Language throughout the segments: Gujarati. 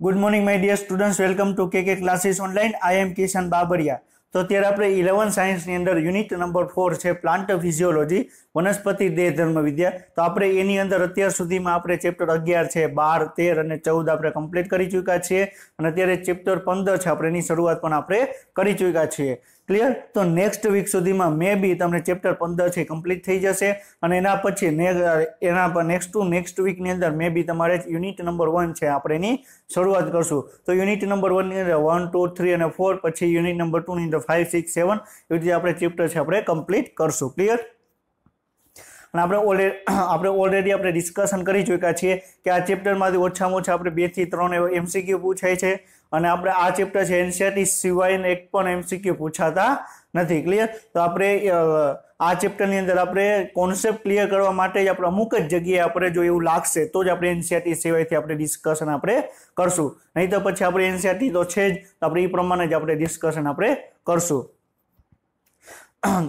Good morning my dear students, welcome to K classes online. I am Kishan Babariya. तो अत्यारे આપણે 11 સાયન્સ ની અંદર યુનિટ નંબર 4 છે પ્લાન્ટ ફિઝિયોલોજી, વનસ્પતિ દેહ ધર્મ વિદ્યા। તો આપણે એની અંદર અત્યાર સુધીમાં આપણે ચેપ્ટર 11 છે, 12, 13 અને 14 આપણે કમ્પ્લીટ કરી ચૂક્યા છીએ અને અત્યારે ચેપ્ટર 15 છે, આપણે એની શરૂઆત પણ આપણે કરી ચૂક્યા છીએ। ક્લિયર? તો નેક્સ્ટ વીક સુધીમાં મે બી તમને ચેપ્ટર 15 છે કમ્પ્લીટ થઈ જશે અને એના પછી નેક્સ્ટ વીકની અંદર મે બી તમારે યુનિટ નંબર 1 છે આપણે એની શરૂઆત કરશું। તો યુનિટ નંબર 1 ની અંદર 1, 2, 3 અને 4, પછી યુનિટ નંબર 2 ની અંદર 5, 6, 7 એવી રીતે આપણે ચેપ્ટર છે આપણે કમ્પ્લીટ કરશું। ક્લિયર? અને આપણે ઓલરેડી આપણે ડિસ્કશન કરી ચૂક્યા છીએ કે આ ચેપ્ટરમાંથી ઓછામાં ઓછા આપણે 2 થી 3 એમસીક્યુ પૂછાય છે અને આપણે આ ચેપ્ટર છે એનસીઈઆરટી સિવાયનો એક પણ એમસીક્યુ પૂછાતા નથી। ક્લિયર? તો આપણે આ ચેપ્ટરની અંદર આપણે કોન્સેપ્ટ ક્લિયર કરવા માટે જ આપણે અમુક જ જગ્યાએ આપણે જો એવું લાગશે તો જ આપણે એનસીઈઆરટી સિવાયથી આપણે ડિસ્કશન આપણે કરશું, નહીં તો પછી આપણે એનસીઈઆરટી તો છે જ, તો આપણે એ પ્રમાણે જ આપણે ડિસ્કશન આપણે કરશું।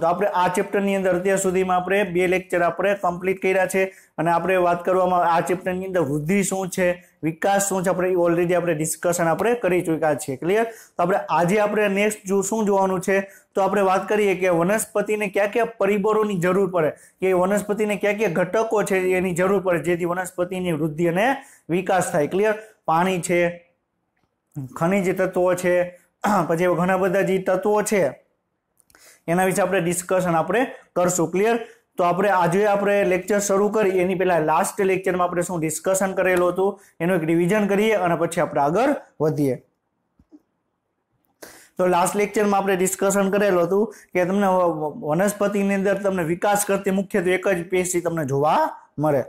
તો આપણે આ ચેપ્ટરની અંદર અત્યાર સુધીમાં આપણે 2 લેક્ચર આપણે કમ્પ્લીટ કર્યા છે અને આપણે વાત કરવામાં આ ચેપ્ટરની અંદર વૃદ્ધિ શું છે, વિકાસ શું છે, આપણે ઓલરેડી આપણે ડિસ્કશન આપણે કરી ચૂક્યા છીએ। ક્લિયર? તો આપણે આજે આપણે નેક્સ્ટ શું જોવાનું છે, તો આપણે વાત કરીએ કે વનસ્પતિને કયા કયા પરિબળોની જરૂર પડે, કે વનસ્પતિને કયા કયા ઘટકો છે એની જરૂર પડે જેથી વનસ્પતિની વૃદ્ધિ અને વિકાસ થાય। ક્લિયર? પાણી છે, ખનિજ તત્વો છે, પછી ઘણા બધા જે તત્વો છે એના વિશે આપણે ડિસ્કશન આપણે કરશું। ક્લિયર? તો આપણે આજે આપણે લેક્ચર શરૂ કરી એની પહેલા લાસ્ટ લેક્ચરમાં આપણે શું ડિસ્કશન કરેલું હતું એનું એક રિવિઝન કરીએ અને પછી આપણે આગળ વધીએ। તો લાસ્ટ લેક્ચરમાં આપણે ડિસ્કશન કરેલું હતું કે તમને વનસ્પતિની અંદર તમને વિકાસ કરતી મુખ્યત્વે એક જ પેશી તમને જોવા મળે।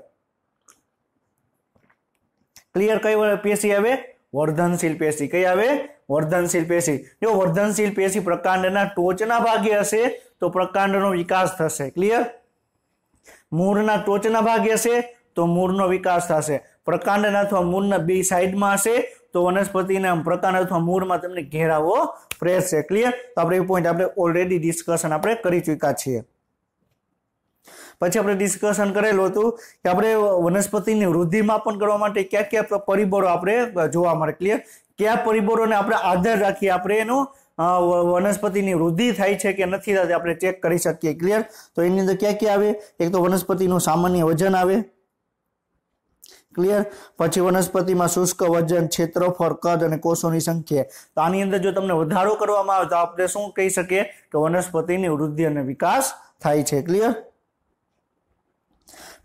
ક્લિયર? કઈ પેશી આવે? વર્ધનશીલ પેશી। કઈ આવે? વર્ધનશીલ પેશી। જો વર્ધનશીલ પેશી પ્રકાંડના ટોચના ભાગે હશે તો પ્રકાંડનો વિકાસ થશે। ક્લિયર? મૂળના ટોચના ભાગે હશે તો મૂળનો વિકાસ થશે। પ્રકાંડના અથવા મૂળના બે સાઈડમાં હશે તો વનસ્પતિના પ્રકાંડ અથવા મૂળમાં તમને ઘેરાવો રહેશે। ક્લિયર? તો આપણે એ પોઈન્ટ આપણે ઓલરેડી ડિસ્કશન આપણે કરી ચૂક્યા છીએ। પછી આપણે ડિસ્કશન કરેલું હતું કે આપણે વનસ્પતિની વૃદ્ધિ માપન કરવા માટે કયા કયા પરિબળો આપણે જોવા મળે। ક્લિયર? કયા પરિબળોને આપણે આધાર રાખી આપણે એનું વનસ્પતિની વૃદ્ધિ થાય છે કે નથી થતી આપણે ચેક કરી શકીએ। ક્લિયર? તો એની અંદર ક્યાં ક્યાં આવે? એક તો વનસ્પતિનું સામાન્ય વજન આવે। ક્લિયર? પછી વનસ્પતિમાં શુષ્ક વજન, ક્ષેત્રફળ, કદ અને કોષોની સંખ્યા। તો આની અંદર જો તમને વધારો કરવામાં આવે તો આપણે શું કહી શકીએ કે વનસ્પતિની વૃદ્ધિ અને વિકાસ થાય છે। ક્લિયર?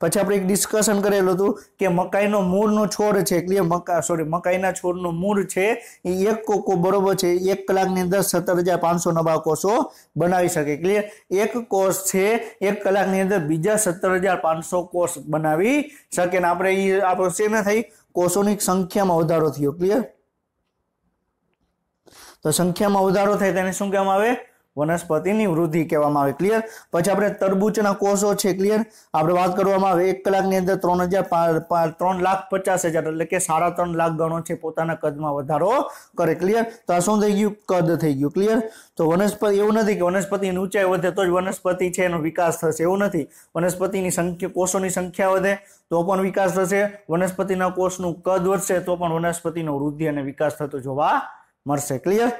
પછી આપણે એક ડિસ્કશન કરેલું હતું કે મકાઈનો મૂળનો છોડ છે। ક્લિયર? મકાઈના છોડનું મૂળ છે એ એક કોકો બરોબર છે 1 કલાકની અંદર 17,500 નવા કોષો બનાવી શકે। ક્લિયર? એક કોષ છે 1 કલાકની અંદર બીજા 17,500 કોષ બનાવી શકે ને આપણે શેના થઈ? કોષોની સંખ્યામાં વધારો થયો। ક્લિયર? તો સંખ્યામાં વધારો થાય તેને શું કહેવામાં આવે? વનસ્પતિની વૃદ્ધિ કહેવામાં આવે। ક્લિયર? પછી આપણે તરબૂચના કોષો છે। ક્લિયર? આપણે વાત કરવામાં આવે 1 કલાકની અંદર 3,50,000 એટલે કે 3.5 લાખ ગણો છે પોતાના કદમાં વધારો કરે। ક્લિયર? તો આ શું થઈ ગયું? કદ થઈ ગયું। ક્લિયર? તો વનસ્પતિ એવું નથી કે વનસ્પતિની ઊંચાઈ વધે તો જ વનસ્પતિ છે એનો વિકાસ થશે, એવું નથી। વનસ્પતિની સંખ્યા, કોષોની સંખ્યા વધે તો પણ વિકાસ થશે, વનસ્પતિના કોષનું કદ વધશે તો પણ વનસ્પતિનો વૃદ્ધિ અને વિકાસ થતો જોવા મળશે। ક્લિયર?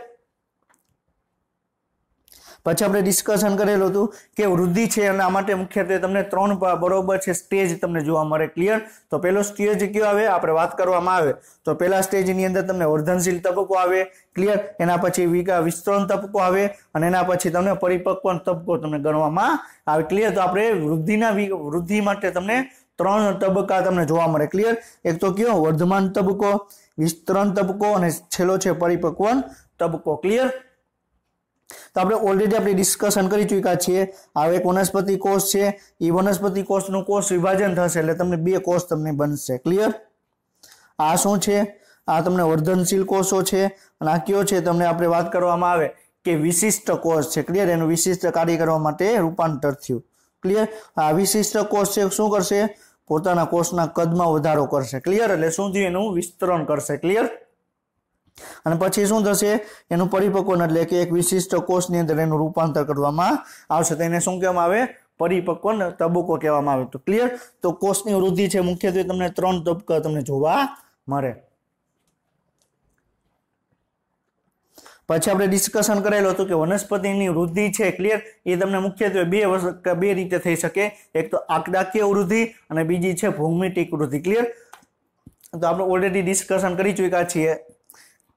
પછી આપણે ડિસ્કશન કરેલું હતું કે વૃદ્ધિ છે અને આ માટે મુખ્યત્વે તમને 3 બરોબર છે સ્ટેજ તમને જોવા મળે। ક્લિયર? તો પહેલો સ્ટેજ કયો આવે? આપણે વાત કરવામાં આવે તો પહેલા સ્ટેજની અંદર તમને વર્ધનશીલ તબક્કો આવે। ક્લિયર? એના પછી વિસ્તરણ તબક્કો આવે અને એના પછી તમને પરિપક્વન તબક્કો તમને ગણવામાં આવે। ક્લિયર? તો આપણે વૃદ્ધિ માટે તમને 3 તબક્કા તમને જોવા મળે। ક્લિયર? એક તો કયો? વર્ધમાન તબક્કો, વિસ્તરણ તબક્કો અને છેલ્લો છે પરિપક્વન તબક્કો। ક્લિયર? તો આપણે ઓલરેડી ડિસ્કશન કરી ચૂક્યા છીએ। આ એક વનસ્પતિ કોષ છે, એ વનસ્પતિ કોષનું કોષ વિભાજન થશે એટલે તમને 2 કોષ તમને બનશે। ક્લિયર? આ શું છે? આ તમને વર્ધનશીલ કોષો છે અને આ કયો છે? તમને આપણે વાત કરવામાં આવે કે વિશિષ્ટ કોષ છે। ક્લિયર? એનું વિશિષ્ટ કાર્ય કરવા માટે રૂપાંતર થયું। ક્લિયર? આ વિશિષ્ટ કોષ છે શું કરશે? પોતાના કોષના કદમાં વધારો કરશે। ક્લિયર? એટલે શું થયું? એનું વિસ્તરણ કરશે। ક્લિયર? અને પછી શું થશે? એનું પરિપક્વન એટલે કે એક વિશિષ્ટ કોષની અંદર એનું રૂપાંતર કરવામાં આવશે તો એને શું કહેવામાં આવે? પરિપક્વન તબક્કો કહેવામાં આવે। તો ક્લિયર? તો કોષની વૃદ્ધિ છે મુખ્યત્વે તમને 3 તબક્કા તમને જોવા મળે। પછી આપણે ડિસ્કશન કરેલું હતું કે વનસ્પતિની વૃદ્ધિ છે ક્લિયર એ તમને મુખ્યત્વે બે રીતે થઈ શકે, એક તો આંકડાકીય વૃદ્ધિ અને બીજી છે ભૌમિતિક વૃદ્ધિ ક્લિયર। તો આપણે ઓલરેડી ડિસ્કશન કરી ચૂક્યા છીએ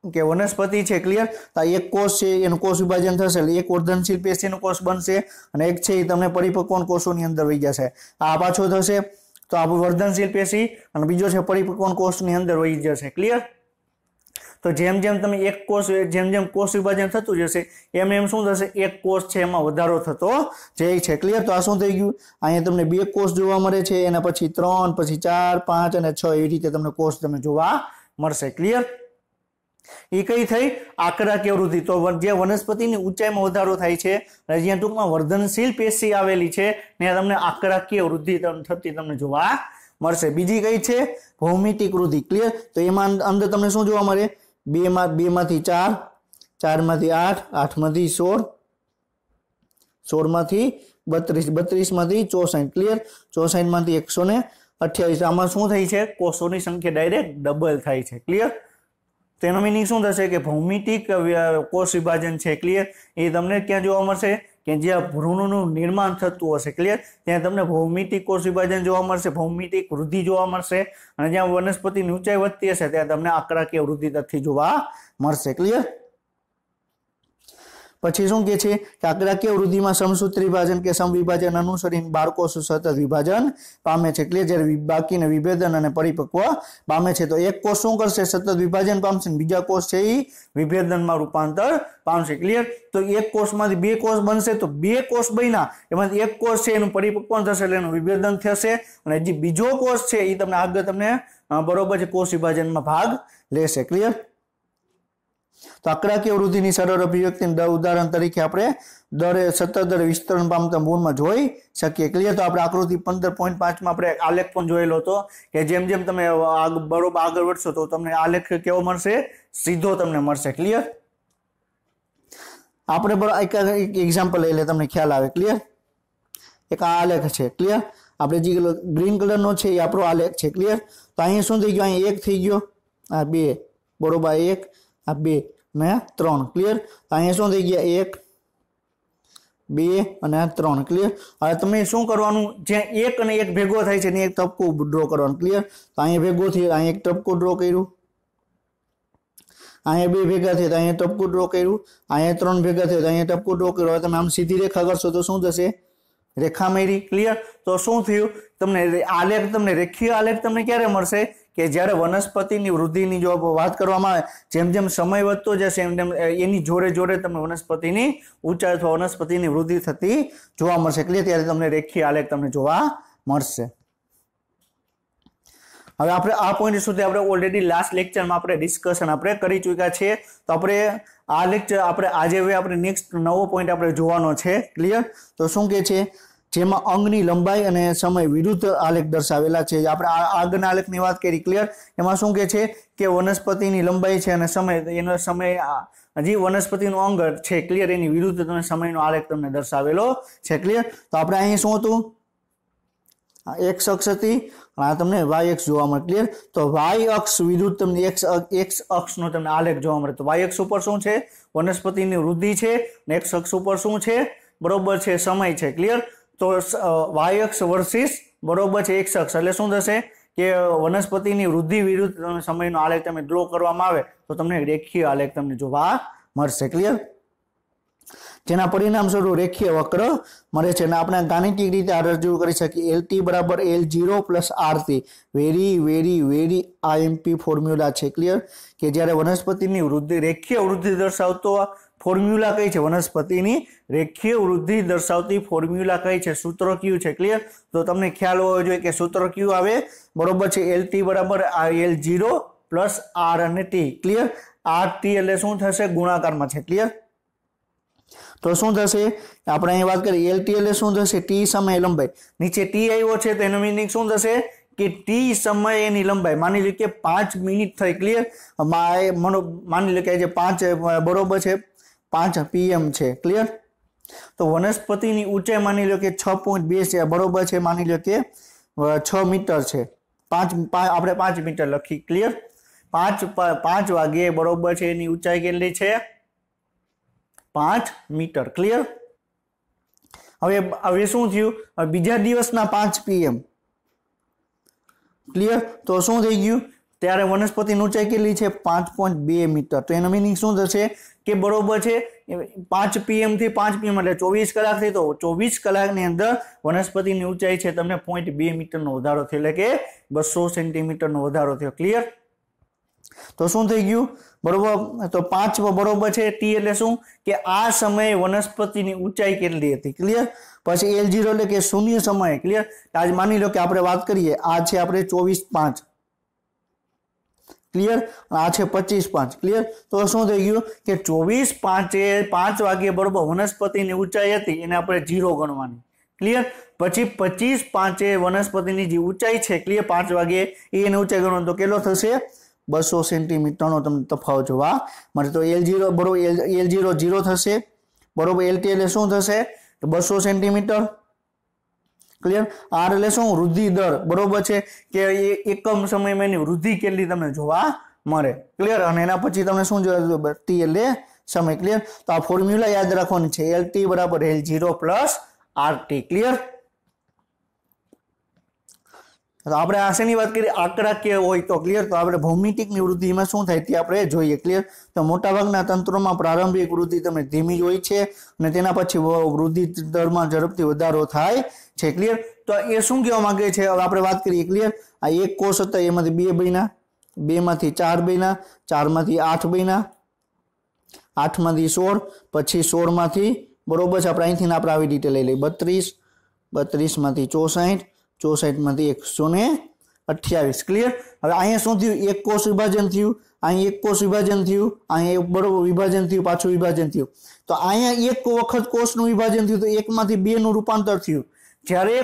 કે વનસ્પતિ છે ક્લિયર, તો એક કોષ છે એનું કોષ વિભાજન થશે એટલે એક વર્ધનશીલ પેશીનું કોષ બનશે અને એક છે એ તમને પરિપક્વ કોષોની અંદર વહી જશે। આ પાછો થશે તો આપણું વર્ધનશીલ પેશી અને બીજો છે પરિપક્વ કોષની અંદર વહી જશે ક્લિયર। તો જેમ જેમ તમે એક કોષ જેમ કોષ વિભાજન થતું જશે એમ શું થશે, એક કોષ છે એમાં વધારો થતો જાય છે ક્લિયર। તો આ શું થઈ ગયું, અહીંયા તમને 2 કોષ જોવા મળે છે, એના પછી 3, પછી 4, 5 અને 6 એવી રીતે તમને કોષ તમને જોવા મળશે ક્લિયર। એ કઈ થઈ, આંકડાકીય વૃદ્ધિ। તો જે વનસ્પતિની ઊંચાઈમાં વધારો થાય છે અને જ્યાં ટૂંકમાં વર્ધનશીલ પેશી આવેલી છે ત્યાં તમને આંકડાકીય વૃદ્ધિ થતી તમને જોવા મળશે। બીજી કઈ છે, ભૌમિતિક વૃદ્ધિ ક્લિયર। તો એમાં અંદર તમને શું જોવા મળે, 2 માંથી 4, 4 માંથી 8, 8 માંથી 16, 16 માંથી 32, 32 માંથી 64 ક્લિયર, 64 માંથી 128। આમાં શું થાય છે, કોષોની સંખ્યા ડાયરેક્ટ ડબલ થાય છે ક્લિયર। તેનો મીનિંગ શું થશે કે ભૌમિતિક કોષ વિભાજન છે ક્લિયર, એ તમને ક્યાં જોવા મળશે કે જ્યાં ભ્રૂણનું નિર્માણ થતું હશે ક્લિયર ત્યાં તમને ભૌમિતિક કોષ વિભાજન જોવા મળશે, ભૌમિતિક વૃદ્ધિ જોવા મળશે અને જ્યાં વનસ્પતિની ઊંચાઈ વધતી હશે ત્યાં તમને આંકડાકીય વૃદ્ધિ થતી જોવા મળશે ક્લિયર। પછી શું કે છે કે આંકડાકીય વૃદ્ધિમાં સમસૂત્ર વિભાજન કે સમવિભાજન અનુસરીને બાળકોષ સતત વિભાજન પામે છે ક્લિયર, જ્યારે બાકીને વિભેદન અને પરિપક્વ પામે છે। તો એક કોષ શું કરશે, સતત વિભાજન પામશે, બીજા કોષ છે એ વિભેદનમાં રૂપાંતર પામશે ક્લિયર। તો એક કોષમાંથી 2 કોષ બનશે તો 2 કોષ બન્યા એમાંથી એક કોષ છે એનું પરિપક્વ થશે એટલે એનું વિભેદન થશે અને જે બીજો કોષ છે એ તમને આગળ તમને બરોબર છે કોષ વિભાજનમાં ભાગ લેશે ક્લિયર। તો આંકડાકીય વૃદ્ધિની સરળ અભિવ્યક્તિને ઉદાહરણ તરીકે આપણે સતત દર વિસ્તરણ પામતા મૂળમાં જોઈ શકીએ ક્લિયર। તો આપણે આકૃતિ 15.5 માં આપણે આલેખ પણ જોયેલો હતો કે જેમ જેમ તમે બરોબર આગળ વધશો તો તમને આલેખ કેવો મળશે, સીધો તમને મળશે ક્લિયર। આપણે એક એક્ઝામ્પલ લઈ લે તમને ખ્યાલ આવે ક્લિયર। એક આ આલેખ છે ક્લિયર, આપણે જે ગ્રીન કલરનો છે એ આપણો આલેખ છે ક્લિયર। તો અહીંયા શું થઈ ગયું, અહીંયા 1 થઈ ગયો, આ 2 બરોબર, 1 આ 2 ને 3 ક્લિયર। અહીંયા શું થઈ ગયા, 1 2 અને 3 ક્લિયર। હવે તમે શું કરવાનું, જ્યાં 1 અને 1 ભેગો થાય છે ને એક ટપકું ડ્રો કરવાનું ક્લિયર। તો અહીંયા ભેગો થયો, અહીંયા એક ટપકું ડ્રો કર્યું, અહીંયા 2 ભેગા થયા તો અહીંયા ટપકું ડ્રો કર્યું, અહીંયા 3 ભેગા થયા તો અહીંયા ટપકું ડ્રો કર્યું। હવે તમે આમ સીધી રેખા કરશો તો શું થશે, રેખા મારી ક્લિયર। તો શું થયું, તમને આલેખ તમને રેખીય આલેખ તમને ક્યારે મળશે કે જ્યારે વનસ્પતિની વૃદ્ધિની જો વાત કરવામાં આવે જેમ જેમ સમય વધતો જશે એમ તેમ એની જોડે જોડે તમને વનસ્પતિની ઊંચાઈ અથવા વનસ્પતિની વૃદ્ધિ થતી જોવા મળશે ક્લિયર, ત્યારે તમને રેખીય આલેખ તમને જોવા મળશે। હવે આપણે આ પોઈન્ટ સુધી આપણે ઓલરેડી લાસ્ટ લેક્ચરમાં આપણે ડિસ્કશન આપણે કરી ચૂક્યા છીએ। તો આપણે આ લેક્ચર આપણે આજે હવે આપણે નેક્સ્ટ નવો પોઈન્ટ આપણે જોવાનો છે ક્લિયર। તો શું કે છે, જેમાં અંગની લંબાઈ અને સમય વિરુદ્ધ આલેખ દર્શાવેલા છે। આપણે આગળના આલેખની વાત કરી ક્લિયર, એમાં શું કે છે કે વનસ્પતિની લંબાઈ છે અને સમય, એનો સમય હજી વનસ્પતિનું અંગ છે ક્લિયર એની વિરુદ્ધ તમે સમયનો આલેખ તમને દર્શાવેલો છે ક્લિયર। તો આપણે અહીં શું હતું, એક્સ અક્ષ હતી અને આ તમને વાય અક્ષ જોવા મળે ક્લિયર। તો વાય અક્ષ વિરુદ્ધ તમને એક્સ અક્ષનો તમને આલેખ જોવા મળે। તો વાય અક્ષ ઉપર શું છે, વનસ્પતિની વૃદ્ધિ છે અને એક્સ અક્ષ ઉપર શું છે, બરોબર છે સમય છે ક્લિયર। તો વાય અક્ષ વર્સિસ બરોબર છે એક્સ અક્ષ એટલે શું થશે કે વનસ્પતિની વૃદ્ધિ વિરુદ્ધ સમયનો આલેખ તમે ડ્રો કરવામાં આવે તો તમને રેખીય આલેખ તમને જોવા મળશે ક્લિયર, જેના પરિણામ સ્વરૂપ રેખીય વક્ર મળે છે। અને આપણે ગાણિતિક રીતે આ રજૂ કરી શકીએ, LT બરાબર L0 plus RT, very very very IMP formula છે ક્લિયર, કે જ્યારે વનસ્પતિની વૃદ્ધિ રેખીય વૃદ્ધિ દર્શાવતો ફોર્મ્યુલા કઈ છે, વનસ્પતિની રેખીય વૃદ્ધિ દર્શાવતી ફોર્મ્યુલા કઈ છે, સૂત્ર કયું છે ક્લિયર। તો તમને ખ્યાલ હોવો જોઈએ કે સૂત્ર કયું આવે, બરોબર છે LT બરાબર L0 પ્લસ R અને T ક્લિયર। RT એટલે શું થશે, ગુણાકારમાં છે ક્લિયર। તો શું થશે, આપણે અહીં વાત કરીએ LT એટલે શું થશે, T સમય લંબાઈ, નીચે T આવ્યો છે તો એનો મીનિંગ શું થશે કે T સમય એની લંબાઈ, માની લો કે 5 મિનિટ થઈ ક્લિયર, માની લો કે જે 5 બરોબર છે 5 PM છે ક્લિયર। તો વનસ્પતિની ઊંચાઈ માની લો કે 6.2 છે બરોબર છે, માની લો કે 6 મીટર છે, 5 આપણે 5 મીટર લખી ક્લિયર। 5 વાગે બરોબર છે એની ઊંચાઈ કેટલી છે 5 મીટર। ક્લિયર। હવે શું થયું, બીજા દિવસના 5 PM। ક્લિયર। તો શું થઈ ગયું, ત્યારે વનસ્પતિની ઊંચાઈ કેટલી છે 5.2 મીટર। તો એનો મિનિંગ શું થશે કે બરોબર છે 5 PM થી 5 PM એટલે 24 કલાક થઈ, તો 24 કલાકની અંદર વનસ્પતિની ઊંચાઈ છે તમને 0.2 મીટરનો વધારો થયો, એટલે કે 200 સેન્ટીમીટરનો વધારો થયો। ક્લિયર। તો શું થઈ ગયું બરોબર, તો 5 બરોબર છે ટી એટલે શું કે આ સમયે વનસ્પતિની ઊંચાઈ કેટલી હતી। ક્લિયર। પછી L0 એટલે કે શૂન્ય સમયે। ક્લિયર। આજ માની લો કે આપણે વાત કરીએ, આ છે આપણે 24/5। ક્લિયર। આ છે 25/5। ક્લિયર। તો શું થઈ ગયું કે 24/5 એ 5 વાગે બરોબર વનસ્પતિની ઊંચાઈ હતી એને આપણે 0 ગણવાની। ક્લિયર। પછી 25/5 એ વનસ્પતિની જે ઊંચાઈ છે ક્લિયર 5 વાગે એને ઊંચાઈ ગણવાની, તો કેટલો થશે 200 સેન્ટીમીટરનો તમને તફાવત જોવા મળે। તો L0 બરોબર L0 0 થશે બરોબર। LT એટલે શું થશે 200 સેન્ટીમીટર। ક્લિયર। R એટલે શું વૃદ્ધિ દર બરોબર છે કે એકમ સમયમાં એની વૃદ્ધિ કેટલી તમને જોવા મળે। ક્લિયર। અને એના પછી તમને શું જોવા T એટલે સમય। ક્લિયર। તો આ ફોર્મ્યુલા યાદ રાખવાની છે, LT બરાબર L0 પ્લસ RT। ક્લિયર। તો આપણે આ શેની વાત કરીએ, આંકડાકીય હોય તો। ક્લિયર। તો આપણે ભૌમિતિકની વૃદ્ધિમાં શું થાય તે આપણે જોઈએ। ક્લિયર। તો મોટાભાગના તંત્રોમાં પ્રારંભિક વૃદ્ધિ તમને ધીમી જ હોય છે અને તેના પછી વૃદ્ધિ દરમાં ઝડપથી વધારો થાય છે। ક્લિયર। તો એ શું કહેવા માંગે છે, હવે આપણે વાત કરીએ। ક્લિયર। આ એક કોષ હતા એમાંથી 2 બન્યા, 2 માંથી 4 બન્યા, 4 માંથી 8 બન્યા, 8 માંથી 16, પછી 16 માંથી બરોબર છે આપણે અહીંથી આપણે આવી ડિટેલ લઈ લઈએ 32, 32 માંથી 64, 64 માંથી 128। ક્લિયર। હવે અહીંયા શું થયું, એક કોષ વિભાજન થયું, અહીં એક કોષ વિભાજન થયું, અહીંયા બરોબર વિભાજન થયું, પાછું વિભાજન થયું। તો અહીંયા એક વખત કોષનું વિભાજન થયું તો 1 માંથી 2 નું રૂપાંતર થયું। જ્યારે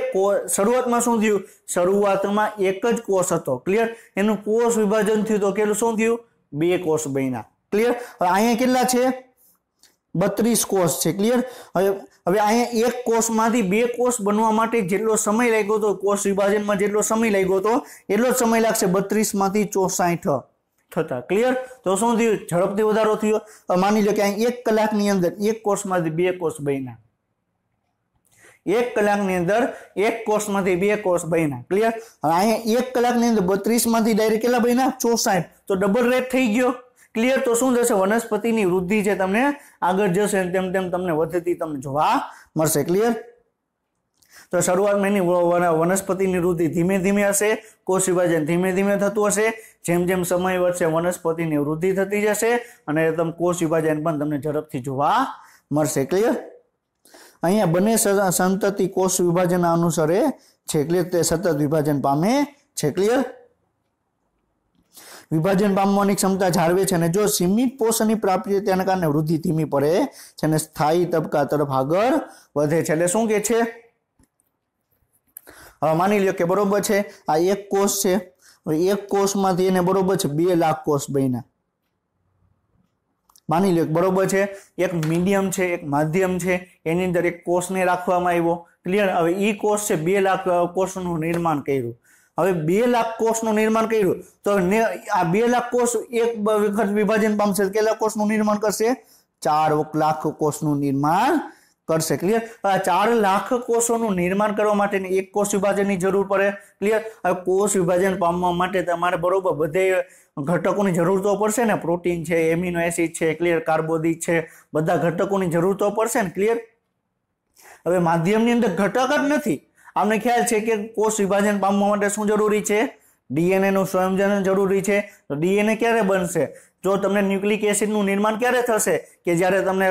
શરૂઆતમાં શું થયું, શરૂઆતમાં એક જ કોષ હતો। ક્લિયર। એનું કોષ વિભાજન થયું તો કેટલું શું થયું 2 કોષ બન્યા। ક્લિયર। હવે અહીંયા કેટલા છે 32 કોષ છે। ક્લિયર। હવે અહીંયા એક કોષમાંથી 2 કોષ બનવા માટે જેટલો સમય લાગ્યો હતો, કોષ વિભાજનમાં જેટલો સમય લાગ્યો હતો એટલો જ સમય લાગશે 32 માંથી 64 થતા। ક્લિયર। તો શું થયું ઝડપથી વધારો થયો। માની લો કે અહીં 1 કલાકની અંદર એક કોષમાંથી 2 કોષ બન્યા, 1 કલાકની અંદર એક કોષમાંથી 2 કોષ બન્યા। ક્લિયર। હવે અહીંયા 1 કલાકની અંદર 32 માંથી ડાયરેક્ટ કેટલા બન્યા 64, તો ડબલ રેટ થઈ ગયો। ક્લિયર। તો શું થશે વનસ્પતિની વૃદ્ધિ છે તમને આગળ જશે તેમ તેમ તમને વધતી તમને જોવા મળશે। ક્લિયર। તો શરૂઆતમાં એની વનસ્પતિની વૃદ્ધિ ધીમે ધીમે હશે, કોષ વિભાજન ધીમે ધીમે થતું હશે, જેમ જેમ સમય વધશે વનસ્પતિની વૃદ્ધિ થતી જશે અને તમે કોષ વિભાજન પણ તમને ઝડપથી જોવા મળશે। ક્લિયર। અહીંયા બંને સંતતિ કોષ વિભાજન અનુસરે છે। ક્લિયર। તે સતત વિભાજન પામે છે। ક્લિયર। વિભાજન પામવાની ક્ષમતા જાળવે છે અને જો સીમિત પોષણની પ્રાપ્તિ તેના કારણે વૃદ્ધિ ધીમી પડે છે અને સ્થાયી તબક્કા તરફ આગળ વધે છે। એટલે શું કે છે, હવે માની લો કે બરોબર છે આ એક કોષ છે, હવે એક કોષમાંથી એને બરોબર છે 2 લાખ કોષ બન્યા। માની લો બરોબર છે એક મીડિયમ છે, એક માધ્યમ છે, એની અંદર એક કોષને રાખવામાં આવ્યો। ક્લિયર। હવે ઈ કોષ છે 2 લાખ કોષનું નિર્માણ કર્યું। હવે 2 લાખ કોષનું નિર્માણ કર્યું તો આ 2 લાખ કોષ એક વખત વિભાજન પામશે, કેટલા કોષનું નિર્માણ કરશે 4 લાખ કોષનું નિર્માણ કરશે। ક્લિયર। આ 4 લાખ કોષોનું નિર્માણ કરવા માટે એક કોષ વિભાજનની જરૂર પડે। ક્લિયર। હવે કોષ વિભાજન પામવા માટે તમારે બરોબર બધે ઘટકોની જરૂર તો પડશે ને, પ્રોટીન છે, એમિનો એસિડ છે, ક્લિયર, કાર્બોદિત છે, બધા ઘટકોની જરૂર તો પડશે ને। ક્લિયર। હવે માધ્યમની અંદર ઘટક જ નથી। આપણે ખ્યાલ છે કે કોષ વિભાજન પામવા માટે શું જરૂરી છે, ડીએનએ નું સંયોજન જરૂરી છે। તો ડીએનએ ક્યારે બનશે, જો તમને ન્યુક્લિક એસિડનું નિર્માણ ક્યારે થશે કે જ્યારે તમને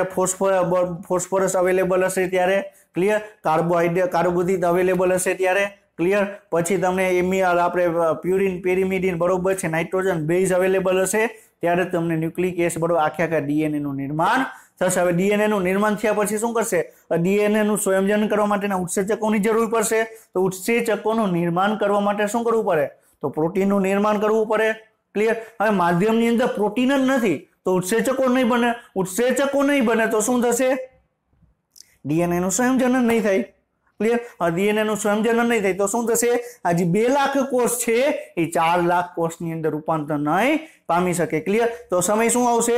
ફોસ્ફરસ અવેલેબલ હશે ત્યારે। ક્લિયર। કાર્બોદિત અવેલેબલ હશે ત્યારે। ક્લિયર। પછી તમને આપણે પ્યુરિન પેરિમિડિન બરોબર છે નાઇટ્રોજન બેઝ અવેલેબલ હશે ત્યારે તમને ન્યુક્લિક એસિડ બરોબર આખા ડીએનએ નું નિર્માણ થશે। હવે ડીએનએ નું નિર્માણ થયા પછી શું કરશે, ડીએનએ નું સંયોજન કરવા માટેના ઉત્સેચકોની જરૂર પડશે। તો ઉત્સેચકોનું નિર્માણ કરવા માટે શું કરવું પડે, તો પ્રોટીનનું નિર્માણ કરવું પડે। ક્લિયર। હવે માધ્યમની અંદર પ્રોટીન જ નથી તો ઉત્સેચકો નહીં બને, ઉત્સેચકો નહીં બને તો શું થશે, ડીએનએ નું સંયોજન નહીં થાય। ક્લિયર। ડીએનએ નું સંયોજન નહીં થાય તો શું થશે, આ જે 2 લાખ કોષ છે એ 4 લાખ કોષની અંદર રૂપાંતર નહીં પામી શકે। ક્લિયર। તો સમય શું આવશે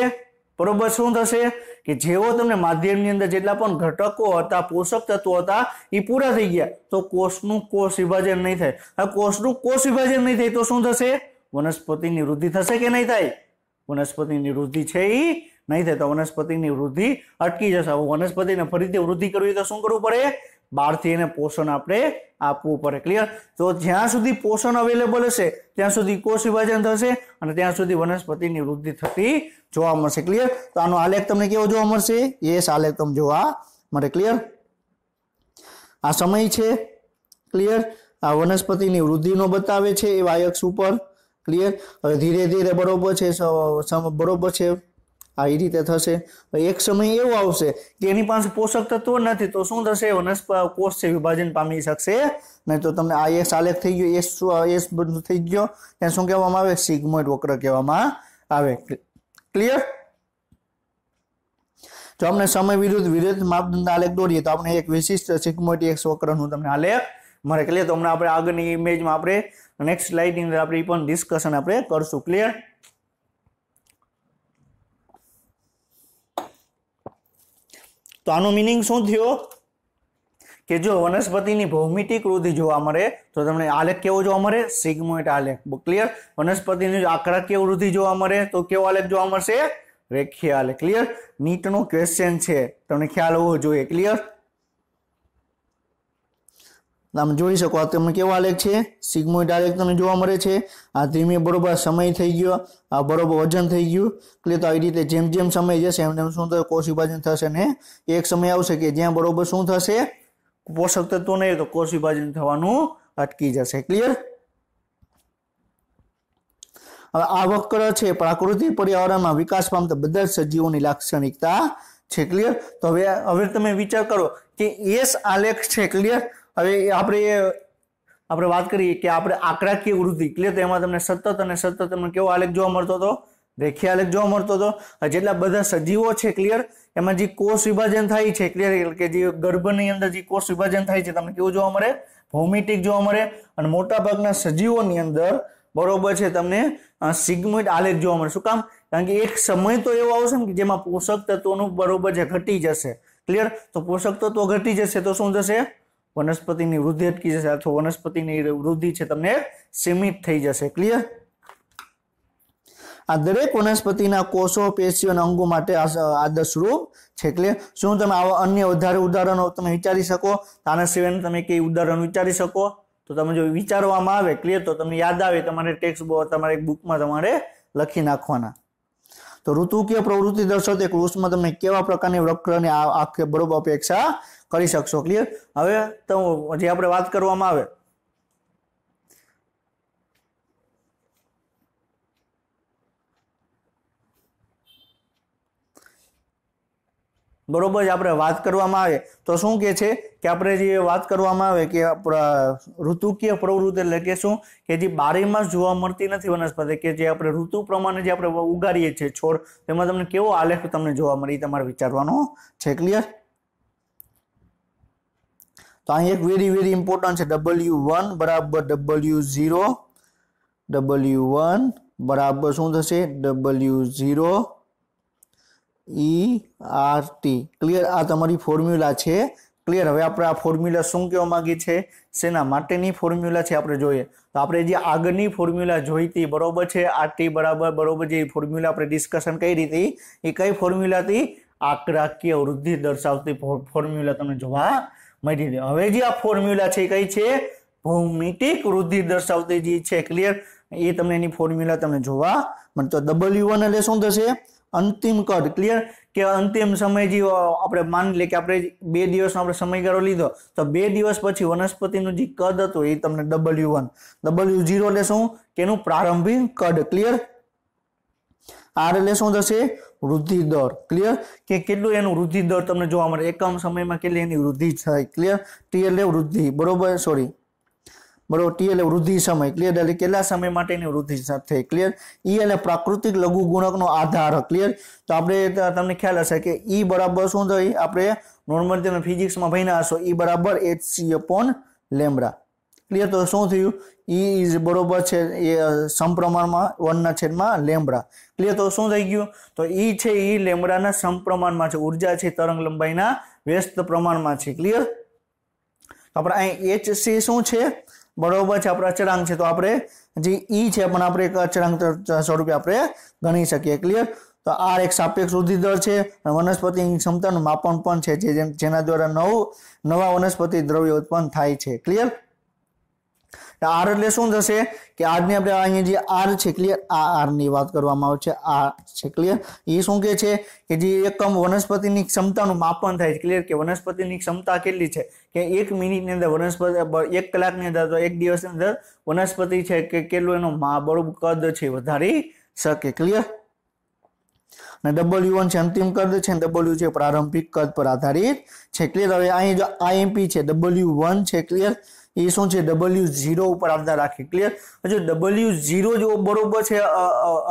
बरोबर शुं थशे के जेवो तमने माध्यमनी अंदर जेटला पण घटको हता पोषक तत्वो हता ई पूरा थई गया तो कोषनुं कोष विभाजन नहीं थाय। हवे कोषनुं कोष विभाजन नहीं थाय तो शुं थशे वनस्पतिनी वृद्धि थशे के नहीं थाय वनस्पतिनी वृद्धि छे ई नहीं थाय तो वनस्पतिनी वृद्धि अटकी जशे। वनस्पतिने फरीथी वृद्धि करवी तो शुं करवुं पड़े बहारथी एने पोषण आपणे आपवुं पड़े क्लियर। तो ज्यां सुधी पोषण अवेलेबल हशे त्यां सुधी कोष विभाजन थशे अने त्यां सुधी वनस्पतिनी वृद्धि थती जोवा मळशे क्लियर। तो आनो आलेख तमने केवो जोवा मळशे यस आलेख तमने जोवा मळे क्लियर। आ समय छे क्लियर आ वनस्पतिनी वृद्धिनो बतावे छे ए वाय अक्ष उपर क्लियर। हवे धीरे धीरे बरोबर छे बरोबर छे आ रीते थशे। एक समय एवो आवशे के एनी पासे पोषक तत्व नथी तो शुं थशे वनस्पति कोष छे विभाजन पामी शकशे नहीं। तो तमने आ एक आलेख थई गयो एस बधुं थई गयो त्यां शुं कहेवामां आवे सिग्मोइड वक्र कहेवामां आवे क्लियर। जो हमने समय विरुद्ध विरुद्ध मापदंड आलेख दौड़ीए तो आपने एक विशिष्ट सिग्मोइड एक्स वक्रનું તમને આલેખ મળે ક્લિયર। તો હમણાં આપણે આગળની ઇમેજમાં આપણે નેક્સ્ટ સ્લાઇડની અંદર આપણે પણ ડિસ્કશન આપણે કરશું ક્લિયર। તો આનો મીનિંગ શું થયો કે જો વનસ્પતિની ભૌમિતિક વૃદ્ધિ જોવા મળે તો તમને આલેખ કેવો જોવા મળે સિગ્મોઇડ આલેખ ક્લિયર। વનસ્પતિની આંકડાકીય વૃદ્ધિ જોવા મળે તો કેવો આલેખ જોવા મળશે રેખીય આલેખ ક્લિયર। નીટનો ક્વેશ્ચન છે તમને ખ્યાલ હોવો જોઈએ ક્લિયર। તમે જોઈ શકો તમને કેવો આલેખ છે સિગ્મોઇડ આલેખ તમને જોવા મળે છે। આ ધીમે બરોબર સમય થઈ ગયો આ બરોબર વજન થઈ ગયું ક્લિયર। તો આવી રીતે જેમ જેમ સમય જશે એમ એમ શું થશે કોષ વિભાજન થશે ને એક સમય આવશે કે જ્યાં બરોબર શું થશે પોષક તત્વો નહીં તો કોષ વિભાજન થવાનું અટકી જશે ક્લિયર। હવે આ વક્ર છે પ્રાકૃતિક પર્યાવરણમાં વિકાસ પામતા બધા જ સજીવોની લાક્ષણિકતા છે ક્લિયર। તો હવે તમે વિચાર કરો કે એસ આલેખ છે ક્લિયર। હવે આપણે વાત કરીએ કે આપણે આંકડાકીય વૃદ્ધિ ક્લિયર તો એમાં તમને સતત અને સતત તમને કેવો આલેખ જોવા મળતો હતો રેખીય આલેખ જોવા મળતો હતો। જેટલા બધા સજીવો છે ક્લિયર એમાં જે કોષ વિભાજન થાય છે ક્લિયર કે જે ગર્ભની અંદર જે કોષ વિભાજન થાય છે તમને કેવું જોવા મળે ભૌમિતિક જોવા મળે અને મોટા ભાગના સજીવોની અંદર બરોબર છે તમને સિગ્મોઇડ આલેખ જોવા મળે। શું કામ કારણ કે એક સમય તો એવો આવશે ને કે જેમાં પોષક તત્વોનું બરોબર છે ઘટી જશે ક્લિયર। તો પોષક તત્વો ઘટી જશે તો શું થશે વનસ્પતિની વૃદ્ધિ અટકી જશે અથવા વનસ્પતિની વૃદ્ધિ છે તમને સીમિત થઈ જશે ક્લિયર। આ દરેક વનસ્પતિના કોષો પેશીઓ અને અંગો માટે આદર્શરૂપ છે ક્લિયર। શું તમે આવા અન્ય વધારે ઉદાહરણો તમે વિચારી શકો આના સિવાય તમે કઈ ઉદાહરણ વિચારી શકો તો તમે જો વિચારવામાં આવે ક્લિયર તો તમને યાદ આવે તમારે ટેક્સ્ટ બુક તમારે એક બુકમાં તમારે લખી નાખવાના। તો ઋતુકીય પ્રવૃત્તિ દર્શાવતી એક વૃક્ષમાં તમે કેવા પ્રકારની વક્રની આખે બરોબર અપેક્ષા કરી શકશો ક્લિયર। હવે તો જે આપણે વાત કરવામાં આવે બરોબર આપણે વાત કરવામાં આવે તો શું કે છે કે આપણે જે વાત કરવામાં આવે કે ઋતુકીય પ્રવૃત્તિ એટલે કે શું કે જે 12 માસ જોવા મળતી નથી વનસ્પતિ કે જે આપણે ઋતુ પ્રમાણે જે આપણે ઉગાડીએ છીએ છોડ તેમાં તમને કેવો આલેખ તમને જોવા મળે તમારે વિચારવાનો છે ક્લિયર। તો અહીં એક વેરી ઇમ્પોર્ટન્ટ છે W1 બરાબર W0 W1 બરાબર શું થશે W0 ERT ક્લિયર। આ તમારી ફોર્મ્યુલા છે ક્લિયર। હવે આપણે આ ફોર્મ્યુલા શું કહેવા માંગીએ છે શેના માટેની ફોર્મ્યુલા છે આપણે જોઈએ તો આપણે જે આગળની ફોર્મ્યુલા જોઈતી બરોબર છે RT બરાબર બરોબર જે ફોર્મ્યુલા આપણે ડિસ્કશન કરી હતી એ કઈ ફોર્મ્યુલા હતી આંકડાકીય વૃદ્ધિ દર્શાવતી ફોર્મ્યુલા તમને જોવા મળી હતી। હવે જે આ ફોર્મ્યુલા છે કઈ છે ભૌમિતિક વૃદ્ધિ દર્શાવતી જે છે ક્લિયર એ તમને એની ફોર્મ્યુલા તમને જોવા મળે। તો W1 એટલે શું થશે અંતિમ કદ ક્લિયર કે અંતિમ સમય જે આપણે માની લે કે આપણે 2 દિવસનો આપણે સમયગાળો લીધો તો 2 દિવસ પછી વનસ્પતિનું જે કદ હતું એ તમને W1 W0 એટલે શું કે એનું પ્રારંભિક કદ ક્લિયર। R એટલે શું થશે વૃદ્ધિ દર ક્લિયર કે કેટલું એનું વૃદ્ધિ દર તમને જોવા મળે એકમ સમયમાં કેટલી એની વૃદ્ધિ થાય ક્લિયર। T એટલે વૃદ્ધિ બરોબર સોરી બરોબર T એટલે વૃદ્ધિ સમય ક્લિયર એટલે કેટલા સમય માટેની વૃદ્ધિ થઈ ક્લિયર। E એટલે પ્રાકૃતિક લઘુ ગુણકનો આધાર ક્લિયર। તો આપણે તમને ખ્યાલ હશે કે E બરાબર શું થાય આપણે નોર્મલ તમે ફિઝિક્સમાં ભણ્યા હશો E બરાબર hc/λ क्लियर। तो शू थयुं ई इज बरोबर छे ए समप्रमाणमां 1/λ। क्लियर। तो शू थई गयुं तो ई छे ई लेम्डाना समप्रमाणमां छे, ऊर्जा छे तरंग लंबाईना व्यस्त प्रमाणमां छे। क्लियर। આપણે અહીં HC શું છે બરોબર છે આપણો અચળાંક છે, તો આપણે જે E છે પણ આપણે એક અચળાંક સ્વરૂપે આપણે ગણી શકીએ। ક્લિયર। તો R એક સાપેક્ષ વૃદ્ધિ દર છે અને વનસ્પતિની ક્ષમતાનું માપન પણ છે જેના દ્વારા નવા વનસ્પતિ દ્રવ્ય ઉત્પન્ન થાય છે। ક્લિયર। आर એટલે શું થશે કે આજની આપણે અહીંયા જે આર છે ક્લિયર આ આર ની વાત કરવામાં આવે છે આ છે ક્લિયર એ શું કહે છે કે જે એકમ વનસ્પતિની ક્ષમતાનું માપન થાય છે ક્લિયર કે વનસ્પતિની ક્ષમતા કેટલી છે કે 1 મિનિટની અંદર વનસ્પતિ 1 કલાકની અંદર તો 1 દિવસની અંદર વનસ્પતિ છે કે કેટલું એનું બરોબર કદ છે વધારી શકે ક્લિયર અને W1 છે અંતિમ કદ છે અને W છે પ્રારંભિક કદ પર આધારિત છે ક્લિયર। હવે અહીં જો IMP છે W1 છે ક્લિયર ये શું છે W0 ઉપર આધાર રાખે ક્લિયર। જો W0 જો બરોબર છે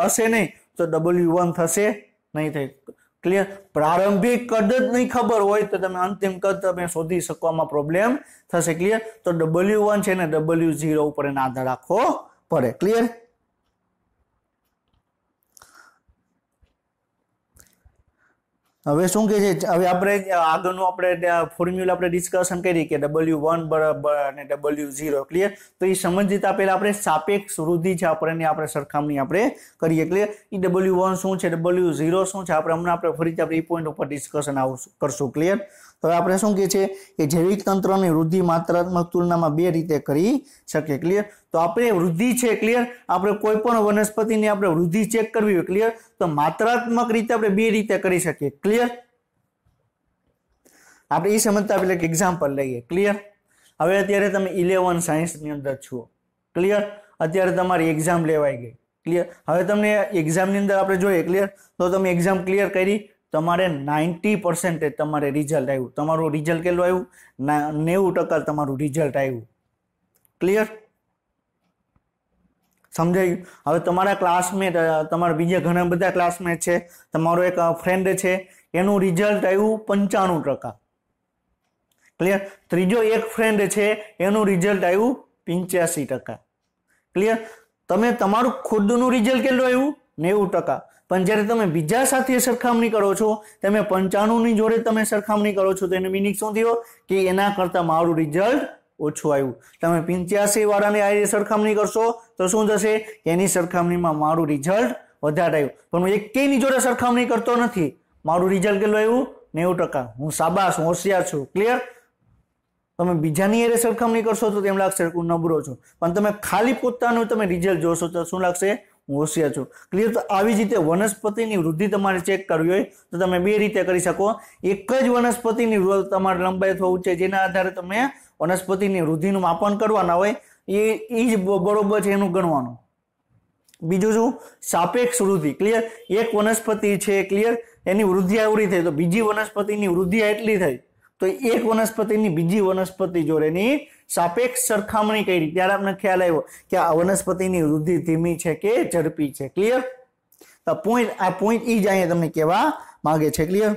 હશે નહીં તો W1 થશે નહીં થાય ક્લિયર। પ્રારંભિક કદ જ નહીં ખબર હોય તો તમે અંતિમ કદ તમે શોધી શકવામાં પ્રોબ્લેમ થશે ક્લિયર। તો W1 છે ને W0 ઉપર એનો આધાર રાખવો પડે ક્લિયર। હવે શું કહે છે હવે આપણે આગળનું આપણે ફોર્મ્યુલા આપણે ડિસ્કશન કરી કે W1 બરાબર અને W0 ક્લિયર। તો એ સમજતા પહેલા આપણે સાપેક્ષ વૃદ્ધિ છે આપણે સરખામણી આપણે કરીએ ક્લિયર। એ W1 શું છે W0 શું છે આપણે હમણાં આપણે ફરીથી આપણે એ પોઈન્ટ ઉપર ડિસ્કશન કરશું ક્લિયર। તો આપણે શું કહે છે કે જૈવિક તંત્રની વૃદ્ધિ માત્રાત્મક તુલનામાં બે રીતે કરી શકીએ ક્લિયર। તો આપણે વૃદ્ધિ છે ક્લિયર આપણે કોઈ પણ વનસ્પતિની આપણે વૃદ્ધિ ચેક કરવી હોય ક્લિયર તો માત્રાત્મક રીતે આપણે બે રીતે કરી શકીએ ક્લિયર। આપણે એ સમજતા પહેલા એક એક્ઝામ્પલ લઈએ ક્લિયર। હવે અત્યારે તમે 11 સાયન્સની અંદર છો ક્લિયર, અત્યારે તમારી એક્ઝામ લેવાઈ ગઈ ક્લિયર। હવે તમને એક્ઝામની અંદર આપણે જોઈએ ક્લિયર તો તમે એક્ઝામ ક્લિયર કરી તમારે 90% તમારે રિઝલ્ટ આવ્યું, તમારું રિઝલ્ટ કેટલું આવ્યું 90% તમારું રિઝલ્ટ આવ્યું ક્લિયર સમજાયું। હવે તમારા ક્લાસમેટ તમારા બીજા ઘણા બધા ક્લાસમેટ છે, તમારો એક ફ્રેન્ડ છે એનું રિઝલ્ટ આવ્યું 95% ક્લિયર। ત્રીજો એક ફ્રેન્ડ છે એનું રિઝલ્ટ આવ્યું 85% ક્લિયર। તમે તમારું ખુદનું રિઝલ્ટ કેટલું આવ્યું 90%, પણ જ્યારે તમે બીજા સાથે સરખામણી કરો છો તમે 95 ની જોડે તમે સરખામણી કરો છો તો એનો મીનિંગ શું થયો કે એના કરતાં મારું રિઝલ્ટ ઓછું આવ્યું। તમે 85 વાળાની આ સરખામણી કરશો તો શું થશે એની સરખામણીમાં મારું રિઝલ્ટ વધારે આવ્યું, પણ હું એકેયની જોડે સરખામણી કરતો નથી, મારું રિઝલ્ટ કેટલું આવ્યું 90%, હું શાબાશ હોશિયાર છું ક્લિયર। તમે બીજાની એ સરખામણી કરશો તો તેમ લાગશે હું નબળો છું, પણ તમે ખાલી પોતાનું તમે રિઝલ્ટ જોશો તો શું લાગશે હું હોશિયાર છું ક્લિયર। તો આવી જ રીતે વનસ્પતિની વૃદ્ધિ તમારે ચેક કરવી હોય તો તમે બે રીતે કરી શકો। એક જ વનસ્પતિની તમારે લંબાઈ અથવા ઊંચાઈ જેના આધારે તમે વનસ્પતિની વૃદ્ધિનું માપન કરવાના હોય એ જ બરોબર છે એનું ગણવાનું। બીજું શું સાપેક્ષ વૃદ્ધિ ક્લિયર, એક વનસ્પતિ છે ક્લિયર એની વૃદ્ધિ આવડી થઈ તો બીજી વનસ્પતિની વૃદ્ધિ એટલી થઈ તો એક વનસ્પતિની બીજી વનસ્પતિ જોડેની સાપેક્ષ સરખામણી કરી ત્યારે આપણને ખ્યાલ આવ્યો કે આ વનસ્પતિની વૃદ્ધિ ધીમી છે કે ઝડપી છે ક્લિયર। તો આ પોઈન્ટ એ જ અહીંયા તમને કહેવા માંગે છે ક્લિયર।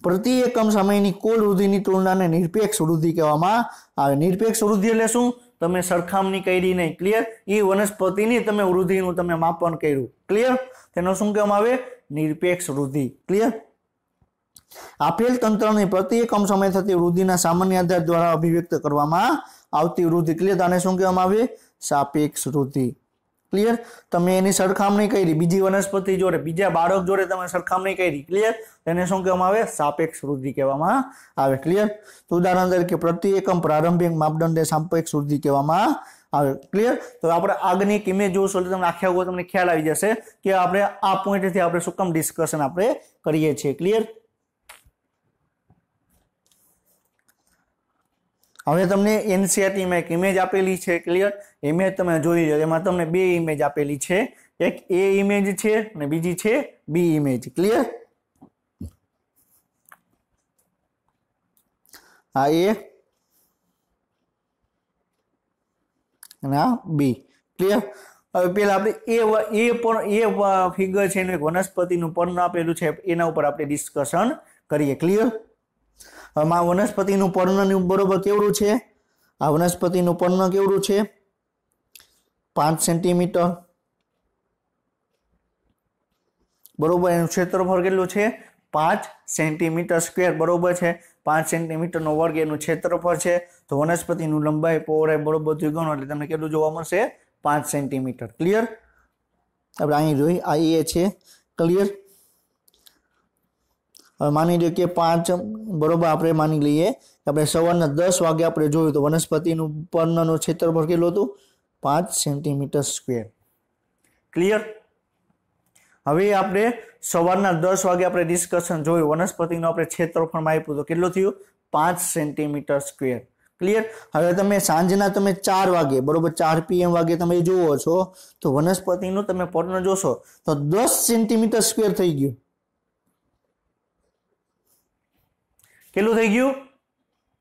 પ્રતિ એકમ સમયની કુલ વૃદ્ધિની તુલનાને નિરપેક્ષ વૃદ્ધિ કહેવામાં આવે। નિરપેક્ષ વૃદ્ધિ એટલે શું તમે સરખામણી કરી નહીં ક્લિયર, એ વનસ્પતિની તમે વૃદ્ધિનું તમે માપન કર્યું ક્લિયર, તેનો શું કહેવામાં આવે નિરપેક્ષ વૃદ્ધિ ક્લિયર। આપેલ તંત્રની પ્રતિ એકમ સમય થતી વૃદ્ધિના સામાન્ય આધાર દ્વારા અભિવ્યક્ત કરવામાં આવતી વૃદ્ધિ ક્લિયર આને શું કહેવામાં આવે સાપેક્ષ વૃદ્ધિ ક્લિયર। તમે એની સરખામણી કરી બીજી વનસ્પતિ જોડે બીજા બાળક જોડે તમે સરખામણી કરી ક્લિયર તેને શું કહેવામાં આવે સાપેક્ષ વૃદ્ધિ કહેવામાં આવે ક્લિયર। તો ઉદાહરણ તરીકે પ્રતિ એકમ પ્રારંભિક માપદંડને સાપેક્ષ વૃદ્ધિ કહેવામાં આવે ક્લિયર। તો આપણે આગળની એક ઇમેજ જોશો એટલે તમને આખા તમને ખ્યાલ આવી જશે કે આપણે આ પોઈન્ટથી આપણે શું કામ ડિસ્કશન આપણે કરીએ છીએ ક્લિયર। હવે તમને એનસીઈઆરટીમાં એક ઇમેજ આપેલી છે ક્લિયર, ઇમેજ તમે જોઈ લો એમાં તમને બે ઇમેજ આપેલી છે, એક એ ઇમેજ છે અને બીજી છે બી ઇમેજ ક્લિયર। આ એ અને આ બી ક્લિયર। હવે પેલા આપણે એ ફિગર છે એનું વનસ્પતિનું પર્ણ આપેલું છે એના ઉપર આપણે ડિસ્કશન કરીએ ક્લિયર। વનસ્પતિનું પર્ણનું બરોબર કેવડું છે आ वनस्पतिनुं पर्ण केवडुं छे 5 सेंटीमीटर बरोबर। एनुं क्षेत्रफळ केटलुं छे 5 सेंटीमीटर स्क्वेर बरोबर है। 5 सेंटीमीटर नो वर्ग एनुं क्षेत्रफळ छे। तो वनस्पतिनुं लंबाई पहोळाई बरोबर बधुं गणो એટલે તમને કેટલું જોવા મળશે 5 સેન્ટીમીટર। ક્લિયર। આપણે અહીં જોઈ આ એ છે। ક્લિયર। હવે માની લો કે 5 બરોબર આપણે માની લઈએ કે આપણે સવારના 10 વાગે આપણે જોયું તો વનસ્પતિનું પર્ણનું ક્ષેત્રફળ કેટલું હતું 5 સેન્ટીમીટર સ્ક્વેર। ક્લિયર। હવે આપણે સવારના 10 વાગે આપણે ડિસ્કશન જોયું વનસ્પતિનું આપણે ક્ષેત્રફળમાં આપ્યું તો કેટલું થયું 5 સેન્ટીમીટર સ્ક્વેર। ક્લિયર। હવે તમે સાંજના તમે 4 વાગે બરોબર 4 PM વાગે તમે જોવો છો તો વનસ્પતિનું તમે પર્ણ જોશો તો 10 સેન્ટીમીટર સ્ક્વેર થઈ ગયું। કેટલું થઈ ગયું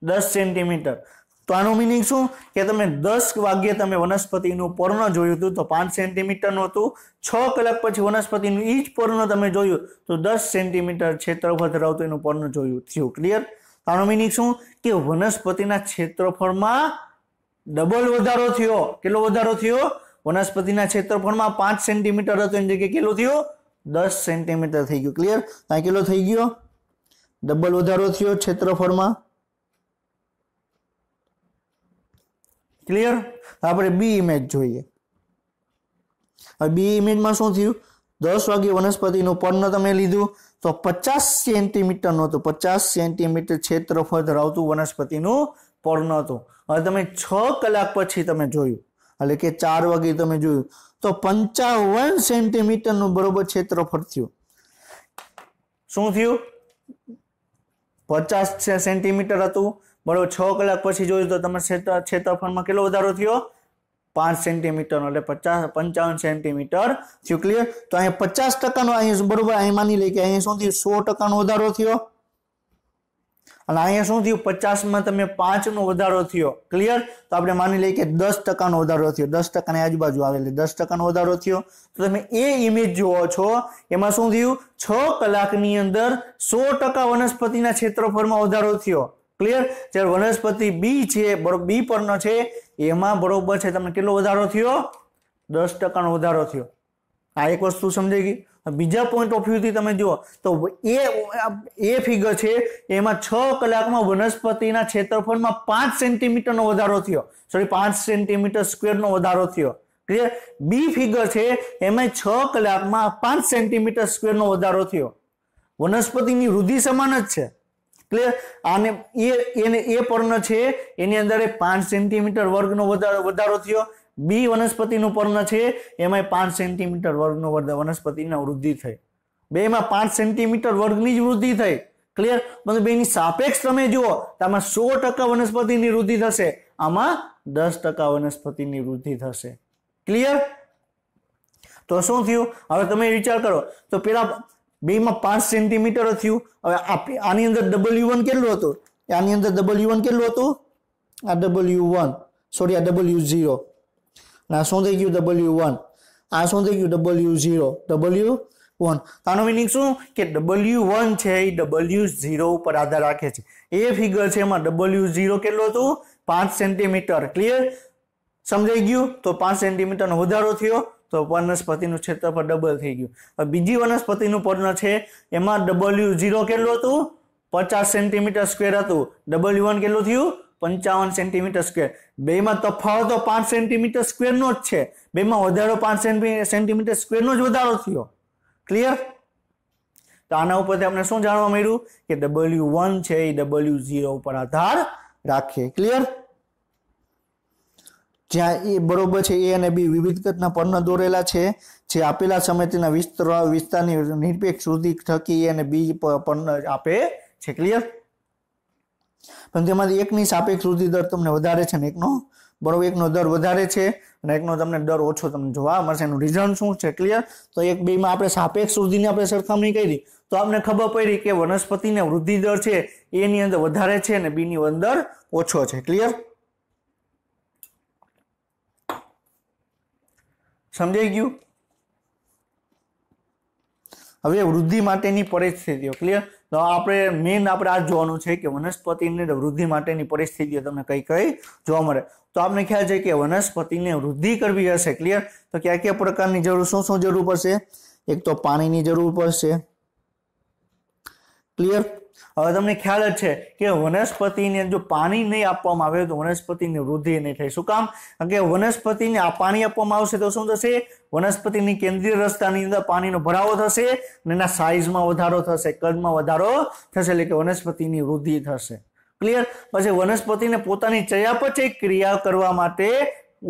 10 સેન્ટીમીટર। તો આનો મીનિંગ શું કે તમે 10 વાગ્યે તમે વનસ્પતિનું પર્ણ જોયું હતું તો 5 સેન્ટીમીટરનું હતું। 6 કલાક પછી વનસ્પતિનું ઈ જ પર્ણ તમે જોયું તો 10 સેન્ટીમીટર ક્ષેત્રફળ ધરાવતું એનું પર્ણ જોયું થયું। ક્લિયર। આનો મીનિંગ શું કે વનસ્પતિના ક્ષેત્રફળમાં ડબલ વધારો થયો। કેટલો વધારો થયો વનસ્પતિના ક્ષેત્રફળમાં 5 સેન્ટીમીટર હતું એની જગ્યાએ કેટલું થયું 10 સેન્ટીમીટર થઈ ગયું। ક્લિયર। આ કેટલો થઈ ગયો ડબલ વધારો થયો ક્ષેત્રફળમાં। क्लियर। આપણે બી ઇમેજ જોઈએ। હવે બી ઇમેજમાં શું થયું 10 વાગે વનસ્પતિનું પર્ણ તમે લીધું તો 50 સેન્ટીમીટરનું હતું। 50 સેન્ટીમીટર ક્ષેત્રફળ ધરાવતું વનસ્પતિનું પર્ણ હતું। હવે તમે 6 કલાક પછી તમે જોયું એટલે કે 4 વાગે તમે જોયું તો 55 સેન્ટીમીટરનું બરોબર ક્ષેત્રફળ થયું। શું થયું 50 સેન્ટીમીટર હતું बराबर। 6 कलाक पछी जोयुं तो तमे क्षेत्रफळमां केटलो वधारो थयो 5 सेंटीमीटर એટલે 55 सेंटीमीटर थयो। क्लियर। तो अहीं 50% नो अहीं बरोबर अहीं मानी लઈએ के अहीं शुं थयुं 100% नो वधारो थयो અને અહીંયા શું થયું 50 માં તમે 5 નો વધારો થયો। ક્લિયર। તો આપણે માની લઈએ કે 10% નો વધારો થયો। 10% ની આજુબાજુ આવે એટલે 10% નો વધારો થયો। તો તમે એ ઇમેજ જોવો છો એમાં શું થયું 6 કલાકની અંદર 100% વનસ્પતિના ક્ષેત્રફળમાં વધારો થયો। क्लियर। જ્યારે વનસ્પતિ બી છે બરોબર બી પર્ણ છે એમાં બરોબર છે તમને કેટલો વધારો થયો 10% નો વધારો થયો। આ એક વસ્તુ સમજાઈ ગઈ। બીજા પોઈન્ટ ઓફ વ્યૂ થી તમે જુઓ તો એ ફિગર છે એમાં 6 કલાકમાં વનસ્પતિના ક્ષેત્રફળમાં 5 સેન્ટીમીટરનો વધારો થયો। સોરી 5 સેન્ટીમીટર સ્ક્વેરનો વધારો થયો। ક્લિયર। બી ફિગર છે એમાં 6 કલાકમાં 5 સેન્ટીમીટર સ્ક્વેરનો વધારો થયો। વનસ્પતિની વૃદ્ધિ સમાન જ છે। क्लियर। आने ए पर्ण छे एनी अंदर 5 सेंटीमीटर वर्गनो वधारो थयो। बी वनस्पतिनुं पर्ण छे एमांय 5 सेंटीमीटर वर्गनो वनस्पतिनी वृद्धि थई। बेमां 5 सेंटीमीटर वर्गनी ज वृद्धि थई। क्लियर। मतलब बेनी सापेक्ष तमे जुओ तो आमां 100% वनस्पतिनी वृद्धि थशे आमां 10% वनस्पतिनी वृद्धि थशे। क्लियर। तो शुं थयुं हवे तमे विचार करो तो पेला बेमां 5 सेंटीमीटर थयुं। हवे आनी अंदर W1 કેટલું હતું આની અંદર W1 કેટલું હતું આ W1 સોરી આ W0 ના શું થઈ ગયું W1 આ શું થઈ ગયું W0 W1। આનો મીનિંગ શું કે W1 છે એ W0 ઉપર આધાર રાખે છે। એ ફિગર છે એમાં W0 કેટલું હતું 5 સેન્ટીમીટર। ક્લિયર। સમજાઈ ગયું। તો 5 સેન્ટીમીટર નો વધારો થયો तो वनस्पतिનું ક્ષેત્રફળ ડબલ થઈ ગયું। હવે બીજી વનસ્પતિનું પર્ણ છે એમાં W0 કેટલું હતું 50 સેન્ટીમીટર સ્ક્વેર હતું। W1 કેટલું થયું 55 સેન્ટીમીટર સ્ક્વેર। બેમાં તફાવત તો 5 સેન્ટીમીટર સ્ક્વેરનો જ છે। બેમાં વધારો 5 સેન્ટીમીટર સ્ક્વેરનો જ વધારો થયો। ક્લિયર। તો આના ઉપરથી આપણે શું જાણવા મળ્યું કે W1 છે એ W0 ઉપર આધાર રાખે। ક્લિયર। જ્યાં એ બરોબર છે એ અને બી વિવિધ કદના પર્ણ દોરેલા છે જે આપેલા સમયના વિસ્તારની નિરપેક્ષ વૃદ્ધિ થકી એ અને બી પર્ણ આપે છે। ક્લિયર। પણ તેમાંથી એકની સાપેક્ષ વૃદ્ધિ દર તમને વધારે છે ને એકનો બરોબર એકનો દર વધારે છે અને એકનો તમને દર ઓછો તમને જોવા મળશે। એનું રીઝન શું છે? ક્લિયર। તો એક બેમાં આપણે સાપેક્ષ વૃદ્ધિની આપણે સરખામણી કરી તો આપણે ખબર પડી કે વનસ્પતિનો વૃદ્ધિ દર છે એની અંદર વધારે છે અને બીની અંદર ઓછો છે। ક્લિયર। समझाई गયું। હવે વૃદ્ધિ માટેની પરિસ્થિતિઓ ક્લિયર। તો આપણે મેઇન આપણે આ જોવાનું છે કે વનસ્પતિની વૃદ્ધિ માટેની પરિસ્થિતિઓ તમને કઈ કઈ જોવા મળે। તો આપણે ખ્યાલ છે કે વનસ્પતિને વૃદ્ધિ કરવી હશે ક્લિયર તો કયા કયા પ્રકારની જરૂર શું જરૂર પડશે। એક તો પાણીની જરૂર પડશે ક્લિયર। હવે તમને ખ્યાલ જ છે કે વનસ્પતિને જો પાણી નહીં આપવામાં આવે તો વનસ્પતિની વૃદ્ધિ નહીં થાય। શું કામ? કારણ કે વનસ્પતિને આ પાણી આપવામાં આવશે તો શું થશે? વનસ્પતિની કેન્દ્રીય રસ્તાની અંદર પાણીનો ભરાવો થશે અને એના સાઇઝમાં વધારો થશે, કદમાં વધારો થશે, એટલે કે વનસ્પતિની વૃદ્ધિ થશે ક્લિયર। પછી વનસ્પતિને પોતાની ચયાપચય ક્રિયા કરવા માટે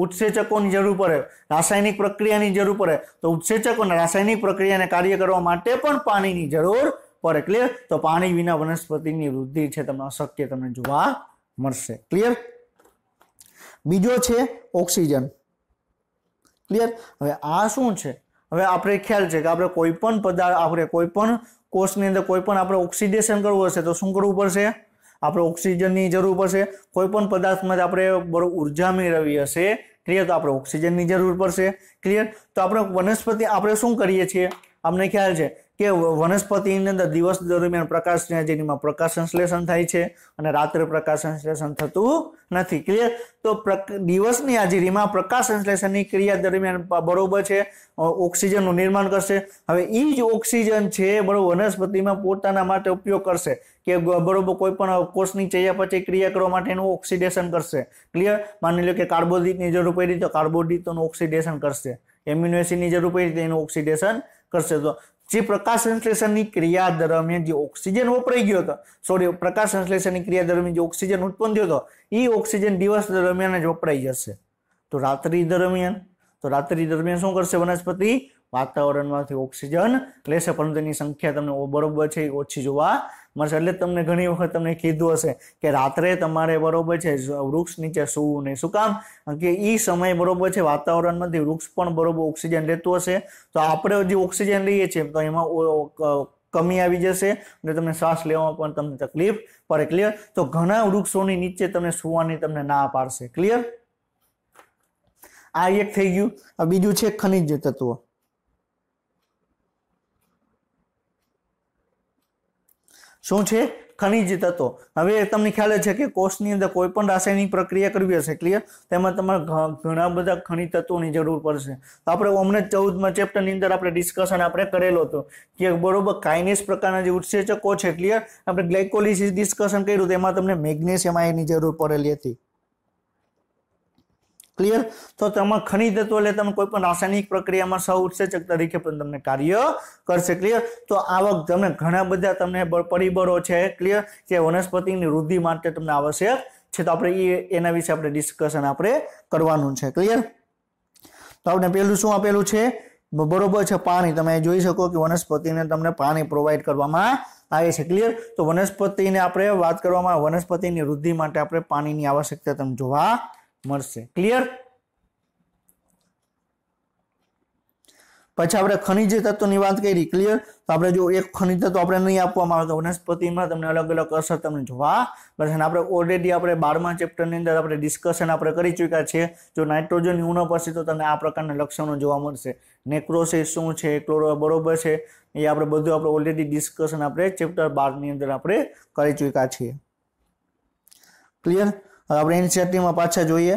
ઉત્સેચકોની જરૂર પડે, રાસાયણિક પ્રક્રિયાની જરૂર પડે। તો ઉત્સેચકો અને રાસાયણિક પ્રક્રિયાને કાર્ય કરવા માટે પણ પાણીની જરૂર પડે ક્લિયર। તો પાણી વિના વનસ્પતિની વૃદ્ધિ છે તમને અશક્ય તમને જોવા મળશે ક્લિયર। બીજો છે ઓક્સિજન ક્લિયર। હવે આ શું છે? હવે આપણે ખ્યાલ છે કે આપણે કોઈ પણ પદાર્થ આપણે કોઈ પણ કોષની અંદર કોઈ પણ આપણે ઓક્સિડેશન કરવું હશે તો શું કરવું પડશે? આપણે ઓક્સિજનની જરૂર પડશે। કોઈ પણ પદાર્થમાં આપણે બરોબર ઉર્જા મેળવવી હશે ક્લિયર તો આપણે ઓક્સિજનની જરૂર પડશે ક્લિયર। તો આપણે વનસ્પતિ આપણે શું કરીએ છીએ? આપણે ખ્યાલ છે કે વનસ્પતિની અંદર દિવસ દરમિયાન પ્રકાશની હાજરીમાં પ્રકાશ સંશ્લેષણ થાય છે અને રાત્રે પ્રકાશ સંશ્લેષણ થતું નથી ક્લિયર। તો દિવસની હાજરીમાં પ્રકાશ સંશ્લેષણની ક્રિયા દરમિયાન બરોબર છે ઓક્સિજનનું નિર્માણ કરશે। હવે એ જ ઓક્સિજન છે બરોબર વનસ્પતિમાં પોતાના માટે ઉપયોગ કરશે કે બરોબર કોઈ પણ કોષની ચયાપચય ક્રિયા કરવા માટે એનું ઓક્સિડેશન કરશે ક્લિયર। માની લો કે કાર્બોદિતની જરૂર પડી તો કાર્બોદિતનું ઓક્સિડેશન કરશે, એમિનો એસિડની જરૂર પડી તો એનું ઓક્સિડેશન કરશે। તો જે પ્રકાશ સંશ્લેષણની ક્રિયા દરમિયાન જે ઓક્સિજન વપરાઈ ગયો હતો પ્રકાશ સંશ્લેષણની ક્રિયા દરમિયાન જે ઓક્સિજન ઉત્પન્ન થયો હતો એ ઓક્સિજન દિવસ દરમિયાન જ વપરાઈ જશે। તો રાત્રિ દરમિયાન શું કરશે વનસ્પતિ? વાતાવરણમાંથી ઓક્સિજન લેશે, પરંતુ એની સંખ્યા તમને બરોબર છે ઓછી જોવા મળશે। એટલે તમને ઘણી વખત તમને કીધું હશે કે રાત્રે તમારે બરોબર છે વૃક્ષ નીચે સૂવું નહીં। શું કામ? કે એ સમય બરોબર છે વાતાવરણમાંથી વૃક્ષ પણ બરોબર ઓક્સિજન લેતું હશે તો આપણે જે ઓક્સિજન લઈએ છીએ તો એમાં કમી આવી જશે અને તમને શ્વાસ લેવામાં પણ તમને તકલીફ પડે ક્લિયર। તો ઘણા વૃક્ષોની નીચે તમને સૂવાની તમને ના પાડશે ક્લિયર। આ એક થઈ ગયું। આ બીજું છે ખનિજ તત્વો। શું છે? ખનિજ તત્વો। હવે તમને ખ્યાલ છે કે કોષની અંદર કોઈ પણ રાસાયણિક પ્રક્રિયા કરવી હશે ક્લિયર તેમાં તમારે ઘણા બધા ખનિજ તત્વોની જરૂર પડશે। તો આપણે હમણાં 14મા ચેપ્ટરની અંદર આપણે ડિસ્કશન આપણે કરેલો હતો કે બરોબર કાઇનેસ પ્રકારના જે ઉત્સેચકો છે ક્લિયર। આપણે ગ્લાયકોલિસિસ ડિસ્કશન કર્યું તેમાં તમને મેગ્નેશિયમ આયનની જરૂર પડેલી હતી ક્લિયર। તો તેમાં ખનિજ તત્વો એટલે તમે કોઈ પણ રાસાયણિક પ્રક્રિયામાં સહ ઉત્સેચક તરીકે પણ તમને કાર્ય કરશે ક્લિયર। તો આવક તમને ઘણા બધા તમને પરિબળો છે ક્લિયર કે વનસ્પતિની વૃદ્ધિ માટે તમને આવશ્યક છે। તો આપણે એના વિશે આપણે ડિસ્કશન આપણે કરવાનું છે ક્લિયર। તો આપણે પહેલું શું આપેલું છે બરોબર છે પાણી। તમે જોઈ શકો કે વનસ્પતિને તમને પાણી પ્રોવાઈડ કરવામાં આવે છે ક્લિયર। તો વનસ્પતિને આપણે વાત કરવામાં વનસ્પતિની વૃદ્ધિ માટે આપણે પાણીની આવશ્યકતા તમને જોવા મળશે ક્લિયર। પછી આપણે ખનિજ તત્વોની વાત કરી ક્લિયર। તો આપણે જો એક ખનિજ તત્વ આપણે નહીં આપવામાં આવે તો વનસ્પતિમાં તમને અલગ અલગ અસર તમને જોવા મળશે। આપણે ઓલરેડી આપણે 12મા ચેપ્ટરની અંદર આપણે ડિસ્કશન આપણે કરી ચૂક્યા છીએ। જો નાઇટ્રોજનની ઉણપ હશે તો તમને આ પ્રકારના લક્ષણો જોવા મળશે। નેક્રોસિસ શું છે ક્લોરો બરોબર છે એ આપણે બધું આપણે ઓલરેડી ડિસ્કશન આપણે ચેપ્ટર 12ની અંદર આપણે કરી ચૂક્યા છીએ ક્લિયર। હવે આપણે એનસીઈઆરટીમાં પાછા જોઈએ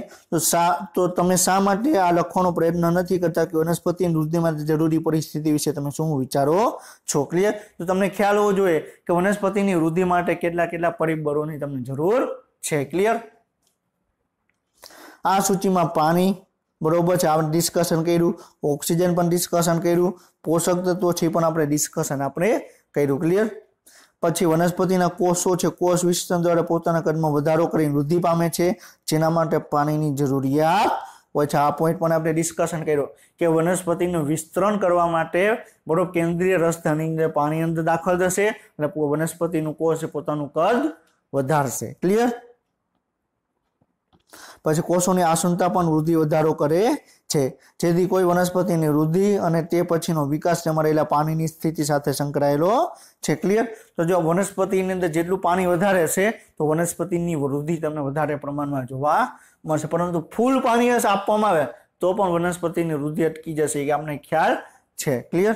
તો તમે શા માટે આ લખવાનો પ્રયત્ન નથી કરતા કે વનસ્પતિની વૃદ્ધિ માટે જરૂરી પરિસ્થિતિ વિશે તમે શું વિચારો છો ક્લિયર। તો તમને ખ્યાલ હોવો જોઈએ કે વનસ્પતિની વૃદ્ધિ માટે કેટલા પરિબળોની તમને જરૂર છે ક્લિયર। આ સૂચિમાં પાણી બરોબર છે આપણે ડિસ્કશન કર્યું, ઓક્સિજન પણ ડિસ્કશન કર્યું, પોષક તત્વો છે પણ આપણે ડિસ્કશન આપણે કર્યું ક્લિયર। પછી વનસ્પતિના કોષો છે કોષ વિસ્તરણ દ્વારા પોતાના કદમાં વધારો કરીને વૃદ્ધિ પામે છે જેના માટે પાણીની જરૂરિયાત હોય છે। આ પોઈન્ટ પણ આપણે ડિસ્કશન કર્યો કે વનસ્પતિનું વિસ્તરણ કરવા માટે બરોબર કેન્દ્રીય રસધાની અંદર પાણી અંદર દાખલ થશે અને વનસ્પતિનું કોષ પોતાનું કદ વધારશે ક્લિયર। પછી કોષોની આસુનતા પણ વૃદ્ધિ વધારો કરે છે જેથી કોઈ વનસ્પતિની વૃદ્ધિ અને તે પછીનો વિકાસ તેમાં રહેલા પાણીની સ્થિતિ સાથે સંકળાયેલો છે ક્લિયર। તો જો વનસ્પતિની અંદર જેટલું પાણી વધારે છે તો વનસ્પતિની વૃદ્ધિ તમને વધારે પ્રમાણમાં જોવા મળશે, પરંતુ ફૂલ પાણી આપવામાં આવે તો પણ વનસ્પતિની વૃદ્ધિ અટકી જશે કે આપણે ખ્યાલ છે ક્લિયર।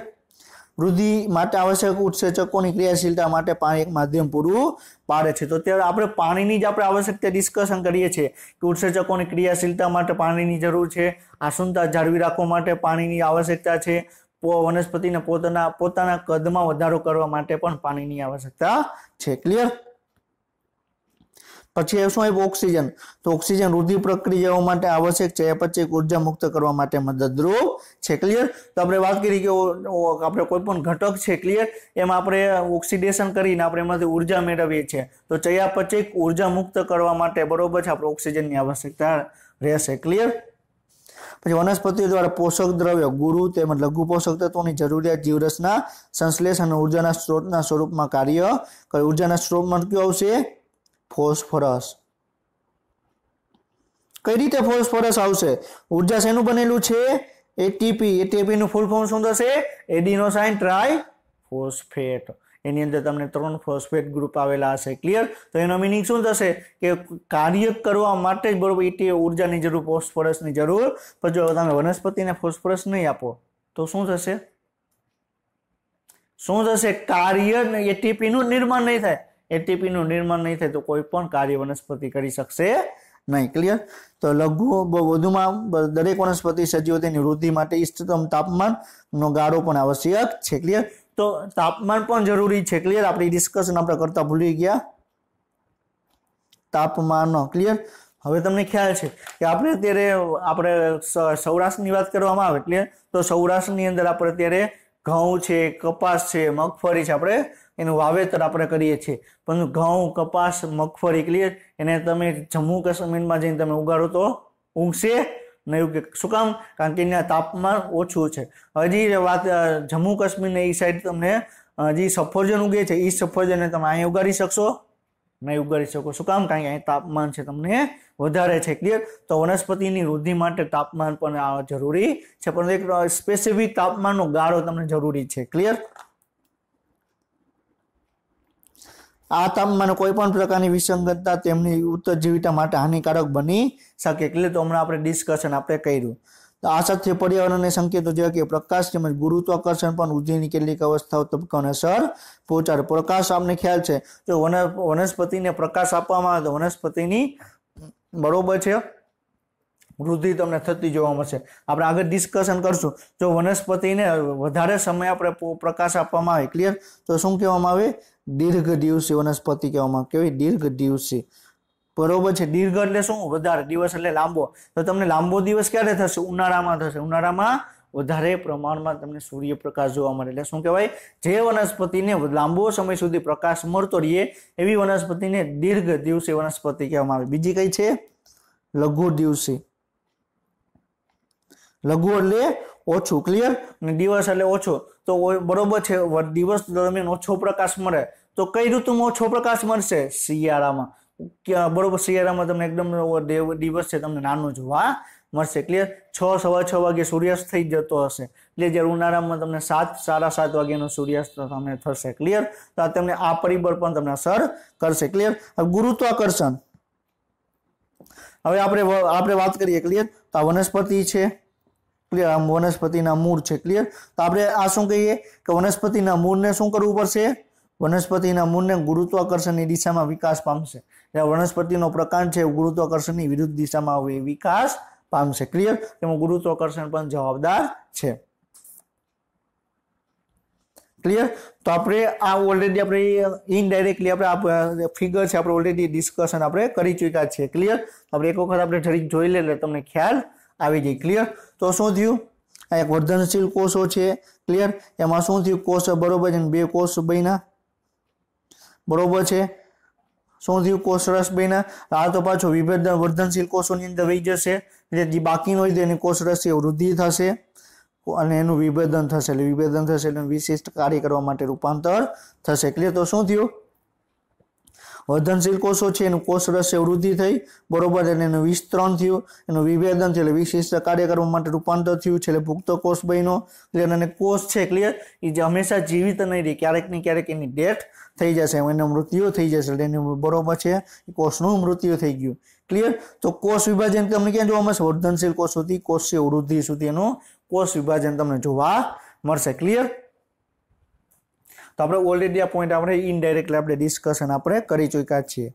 વૃદ્ધિ માટે આવશ્યક ઉત્સેચકોની ક્રિયાશીલતા માટે પાણી એક માધ્યમ પૂરું પાડે છે। તો ત્યારે આપણે પાણીની જ આપણે આવશ્યકતા ડિસ્કશન કરીએ છીએ કે ઉત્સેચકોની ક્રિયાશીલતા માટે પાણીની જરૂર છે, આસુનતા જાળવી રાખવા માટે પાણીની આવશ્યકતા છે, વનસ્પતિને પોતાના કદમાં વધારો કરવા માટે પણ પાણીની આવશ્યકતા છે। ક્લિયર। પછી શું આવ્યું? ઓક્સિજન। તો ઓક્સિજન વૃદ્ધિ પ્રક્રિયાઓ માટે આવશ્યક ચયાપચય ઉર્જા મુક્ત કરવા માટે મદદરૂપ છે। ક્લિયર। તો આપણે વાત કરી કે આપણે કોઈ પણ ઘટક છે, ક્લિયર, એમાં આપણે ઓક્સિડેશન કરીને આપણે એમાંથી ઉર્જા મેળવીએ છીએ। તો ચયાપચય ઉર્જા મુક્ત કરવા માટે બરોબર છે આપણે ઓક્સિજનની આવશ્યકતા રહેશે। ક્લિયર। પછી વનસ્પતિઓ દ્વારા પોષક દ્રવ્ય, ગુરુ તેમજ લઘુ પોષક તત્વોની જરૂરિયાત જીવરસના સંશ્લેષ અને ઉર્જાના સ્ત્રોતના સ્વરૂપમાં કાર્ય કરે। ઉર્જાના સ્ત્રોતમાં કયું આવશે? ફોસ્ફરસ। કઈ રીતે ફોસ્ફરસ આવશે? ઉર્જા શેનું બનેલું છે? એટીપી। એટીપી નું ફૂલ ફોર્મ શું થશે? Adenosine triphosphate. એની અંદર તમને 3 ફોસ્ફેટ ગ્રુપ આવેલા હશે। ક્લિયર। તો એનો મીનિંગ શું થશે કે કાર્ય કરવા માટે જ બરોબર ઉર્જાની જરૂર, ફોસ્ફરસની જરૂર। પણ જો તમે વનસ્પતિને ફોસ્ફરસ નહીં આપો તો શું થશે? શું થશે? કાર્ય એટીપી નું નિર્માણ નહીં થાય। એટીપી નું નિર્માણ નહીં થાય તો કોઈ પણ કાર્ય વનસ્પતિ કરી શકશે નહીં। ક્લિયર। તો વધુમાં દરેક વનસ્પતિ સજીવો તેની વૃદ્ધિ માટે ઇષ્ટતમ તાપમાનનો ગાળો પણ આવશ્યક છે। ક્લિયર। તો તાપમાન પણ જરૂરી છે। ક્લિયર। આપણી ડિસ્કશન આપણે કરતા ભૂલી ગયા તાપમાન। ક્લિયર। હવે તમને ખ્યાલ છે કે આપણે અત્યારે આપણે સૌરાષ્ટ્રની વાત કરવામાં આવે, ક્લિયર, તો સૌરાષ્ટ્રની અંદર આપણે અત્યારે ઘઉં છે, કપાસ છે, મગફળી છે, આપણે એનું વાવેતર આપણે કરીએ છીએ। પરંતુ ઘઉં, કપાસ, મગફળી, ક્લિયર, એને તમે જમ્મુ કાશ્મીરમાં જઈને તમે ઉગાડો તો ઊગશે નહીં ઉગે। શું કામ? કારણ કે એના તાપમાન ઓછું છે। હજી વાત જમ્મુ કાશ્મીરને એ સાઈડ તમને હજી સફરજન ઉગે છે, એ સફરજનને તમે અહીંયા ઉગાડી શકશો નહીં ઉગાડી શકો। શું કામ? કારણ કે અહીં તાપમાન છે તમને વધારે છે। ક્લિયર। તો વનસ્પતિની વૃદ્ધિ માટે તાપમાન પણ જરૂરી છે, પણ એક સ્પેસિફિક તાપમાનનો ગાળો તમને જરૂરી છે। ક્લિયર। આ તાપમાન કોઈ પણ પ્રકારની વિસંગતતા તેમની ઉત્તરજીવિતા માટે હાનિકારક બની શકે। એટલે તો હમણાં આપણે ડિસ્કશન આપણે કર્યું। તો આ સાથે પર્યાવરણને સંકેતો જેવા કે પ્રકાશ તેમજ ગુરુત્વાકર્ષણ પણ વૃદ્ધિની કેટલીક અવસ્થાઓ તબક્કાને અસર પહોંચાડે। પ્રકાશ આપને ખ્યાલ છે, જો વનસ્પતિને પ્રકાશ આપવામાં આવે તો વનસ્પતિની બરોબર છે વૃદ્ધિ તમને થતી જોવા મળશે। આપણે આગળ ડિસ્કશન કરશું। જો વનસ્પતિને વધારે સમય આપણે પ્રકાશ આપવામાં આવે, ક્લિયર, તો શું કહેવામાં આવે? દીર્ઘ દિવસી વનસ્પતિ કહેવામાં આવે। કેવી? દીર્ઘ દિવસી। બરોબર છે। દીર્ઘ એટલે શું? વધારે, દિવસ એટલે લાંબો। તો તમને લાંબો દિવસ ક્યારે થશે? ઉનાળામાં થશે। ઉનાળામાં વધારે પ્રમાણમાં તમને સૂર્યપ્રકાશ જોવા મળે। એટલે શું કહેવાય? જે વનસ્પતિને લાંબો સમય સુધી પ્રકાશ મળતો રહે એવી વનસ્પતિને દીર્ઘ દિવસી વનસ્પતિ કહેવામાં આવે। બીજી કઈ છે? લઘુ દિવસી। લઘુ એટલે ઓછું, ક્લિયર, અને દિવસ એટલે ઓછો। તો બરોબર છે, દિવસ દરમિયાન ઓછો પ્રકાશ મળે તો કઈ ઋતુમાં ઓછો પ્રકાશ મળશે? શિયાળામાં। બરોબર, શિયાળામાં તમને એકદમ દિવસ છે તમને નાનો જોવા મળશે। ક્લિયર। 6, 6:15 વાગે સૂર્યાસ્ત થઈ જતો હશે। એટલે જ્યારે ઉનાળામાં તમને 7, 7:30 વાગ્યાનો સૂર્યાસ્ત તમને થશે। ક્લિયર। તો આ તમને આ પરિબળ પણ તમને અસર કરશે। ક્લિયર। ગુરુત્વાકર્ષણ હવે આપણે વાત કરીએ। ક્લિયર। તો આ વનસ્પતિ છે, ક્લિયર, આ વનસ્પતિના મૂળ છે। ક્લિયર। તો આપણે આ શું કહીએ કે વનસ્પતિના મૂળને શું કરવું પડશે? વનસ્પતિના મૂળને ગુરુત્વાકર્ષણની દિશામાં વિકાસ પામશે। વનસ્પતિનો પ્રકાર છે ગુરુત્વાકર્ષણની વિરુદ્ધ દિશામાં વિકાસ પામશે। ક્લિયર। તેમાં ગુરુત્વાકર્ષણ પણ જવાબદાર છે। ક્લિયર। તો આપણે આ ઓલરેડી આપણે ઇનડાયરેક્ટલી આપણે ફિગર છે આપણે ઓલરેડી ડિસ્કશન આપણે કરી ચૂક્યા છીએ। ક્લિયર। આપણે એક વખત આપણે જરીક જોઈ લે એટલે તમને ખ્યાલ આવી જાય। ક્લિયર। તો શું થયું? આ એક વર્ધનશીલ કોષો છે। ક્લિયર। એમાં શું થયું? કોષ બરોબર છે, 2 કોષ બન્યા। બરોબર છે। શું થયું? કોષરસ બન્યા। આ તો પાછો વિભેદન વર્ધનશીલ કોષોની અંદર વહી જશે। જે બાકીનો હોય તેની કોષરસ વૃદ્ધિ થશે અને એનું વિભેદન થશે। એટલે વિભેદન થશે એટલે વિશિષ્ટ કાર્ય કરવા માટે રૂપાંતર થશે। ક્લિયર। તો શું થયું? વર્ધનશીલ કોષો છે એનું કોષરસ વૃદ્ધિ થઈ, બરોબર, એટલે એનું વિસ્તરણ થયું, એનું વિભેદન થયું એટલે વિશિષ્ટ કાર્ય કરવા માટે રૂપાંતર થયું છે, એટલે પુખ્ત કોષ બન્યો। ક્લિયર। અને કોષ છે, ક્લિયર, એ જે હંમેશા જીવિત નહીં રહે, ક્યારેક ને ક્યારેક એની ડેથ થઈ જશે, એનું મૃત્યુ થઈ જશે। એટલે એનું બરોબર છે કોષનું મૃત્યુ થઈ ગયું। ક્લિયર। તો કોષ વિભાજન તમને ક્યાં જોવા મળશે? વર્ધનશીલ કોષોથી કોષીય વૃદ્ધિ સુધી એનું કોષ વિભાજન તમને જોવા મળશે। ક્લિયર। तो આપણે ઓલરેડી આ પોઈન્ટ આપણે ઇનડાયરેક્ટલી આપણે ડિસ્કશન આપણે કરી ચૂક્યા છીએ।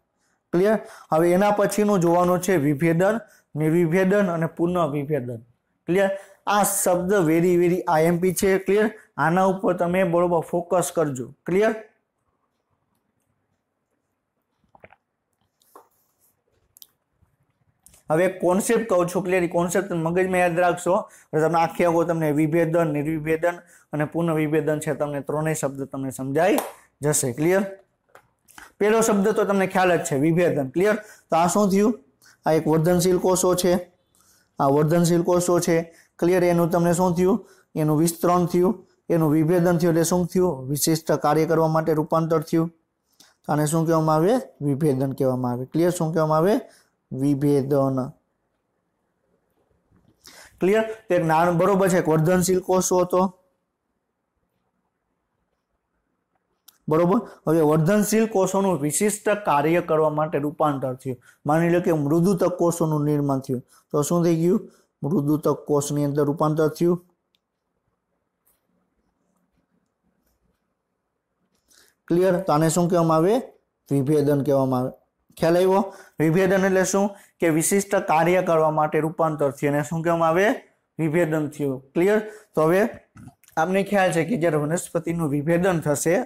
ક્લિયર। હવે એના પછીનું જોવાનું છે વિભેદન, નિર્વિભેદન અને પુનઃવિભેદન। ક્લિયર। આ શબ્દ વેરી વેરી આઈએમપી છે। ક્લિયર। આના ઉપર તમે બરોબર ફોકસ કરજો। ક્લિયર। હવે કોન્સેપ્ટ કહું છું। ક્લિયર। કોન્સેપ્ટ મગજમાં યાદ રાખશો એટલે તમને આખે આખો તમને વિભેદન, નિર્વિભેદન અને પુનઃવિભેદન છે તમને ત્રણેય શબ્દ તમને સમજાઈ જશે। ક્લિયર। પહેલો શબ્દ તો તમને ખ્યાલ જ છે વિભેદન। ક્લિયર। તો આ શું થયું? આ એક વર્ધનશીલ કોષો છે, આ વર્ધનશીલ કોષો છે। ક્લિયર। એનું તમને શું થયું? એનું વિસ્તરણ થયું, એનું વિભેદન થયું એટલે શું થયું? વિશિષ્ટ કાર્ય કરવા માટે રૂપાંતર થયું। આને શું કહેવામાં આવે? વિભેદન કહેવામાં આવે। ક્લિયર। શું કહેવામાં આવે? વિભેદન। ક્લિયર। તો એક નાનું બરોબર છે, એક વર્ધનશીલ કોષો હતો, બરોબર। હવે વર્ધનશીલ કોષોનું વિશિષ્ટ કાર્ય કરવા માટે રૂપાંતર થયું। માની લો કે મૃદુતક કોષોનું નિર્માણ થયું, તો શું થઈ ગયું? મૃદુતક કોષની અંદર રૂપાંતર થયું। ક્લિયર। તો આને શું કહેવામાં આવે? વિભેદન કહેવામાં આવે। ખ્યાલ આવ્યો? વિભેદન એટલે શું? કે વિશિષ્ટ કાર્ય કરવા માટે રૂપાંતર થયું અને શું કહેવામાં આવે? વિભેદન થયું। ક્લિયર। તો હવે આપને ખ્યાલ છે કે જ્યારે વનસ્પતિનું વિભેદન થશે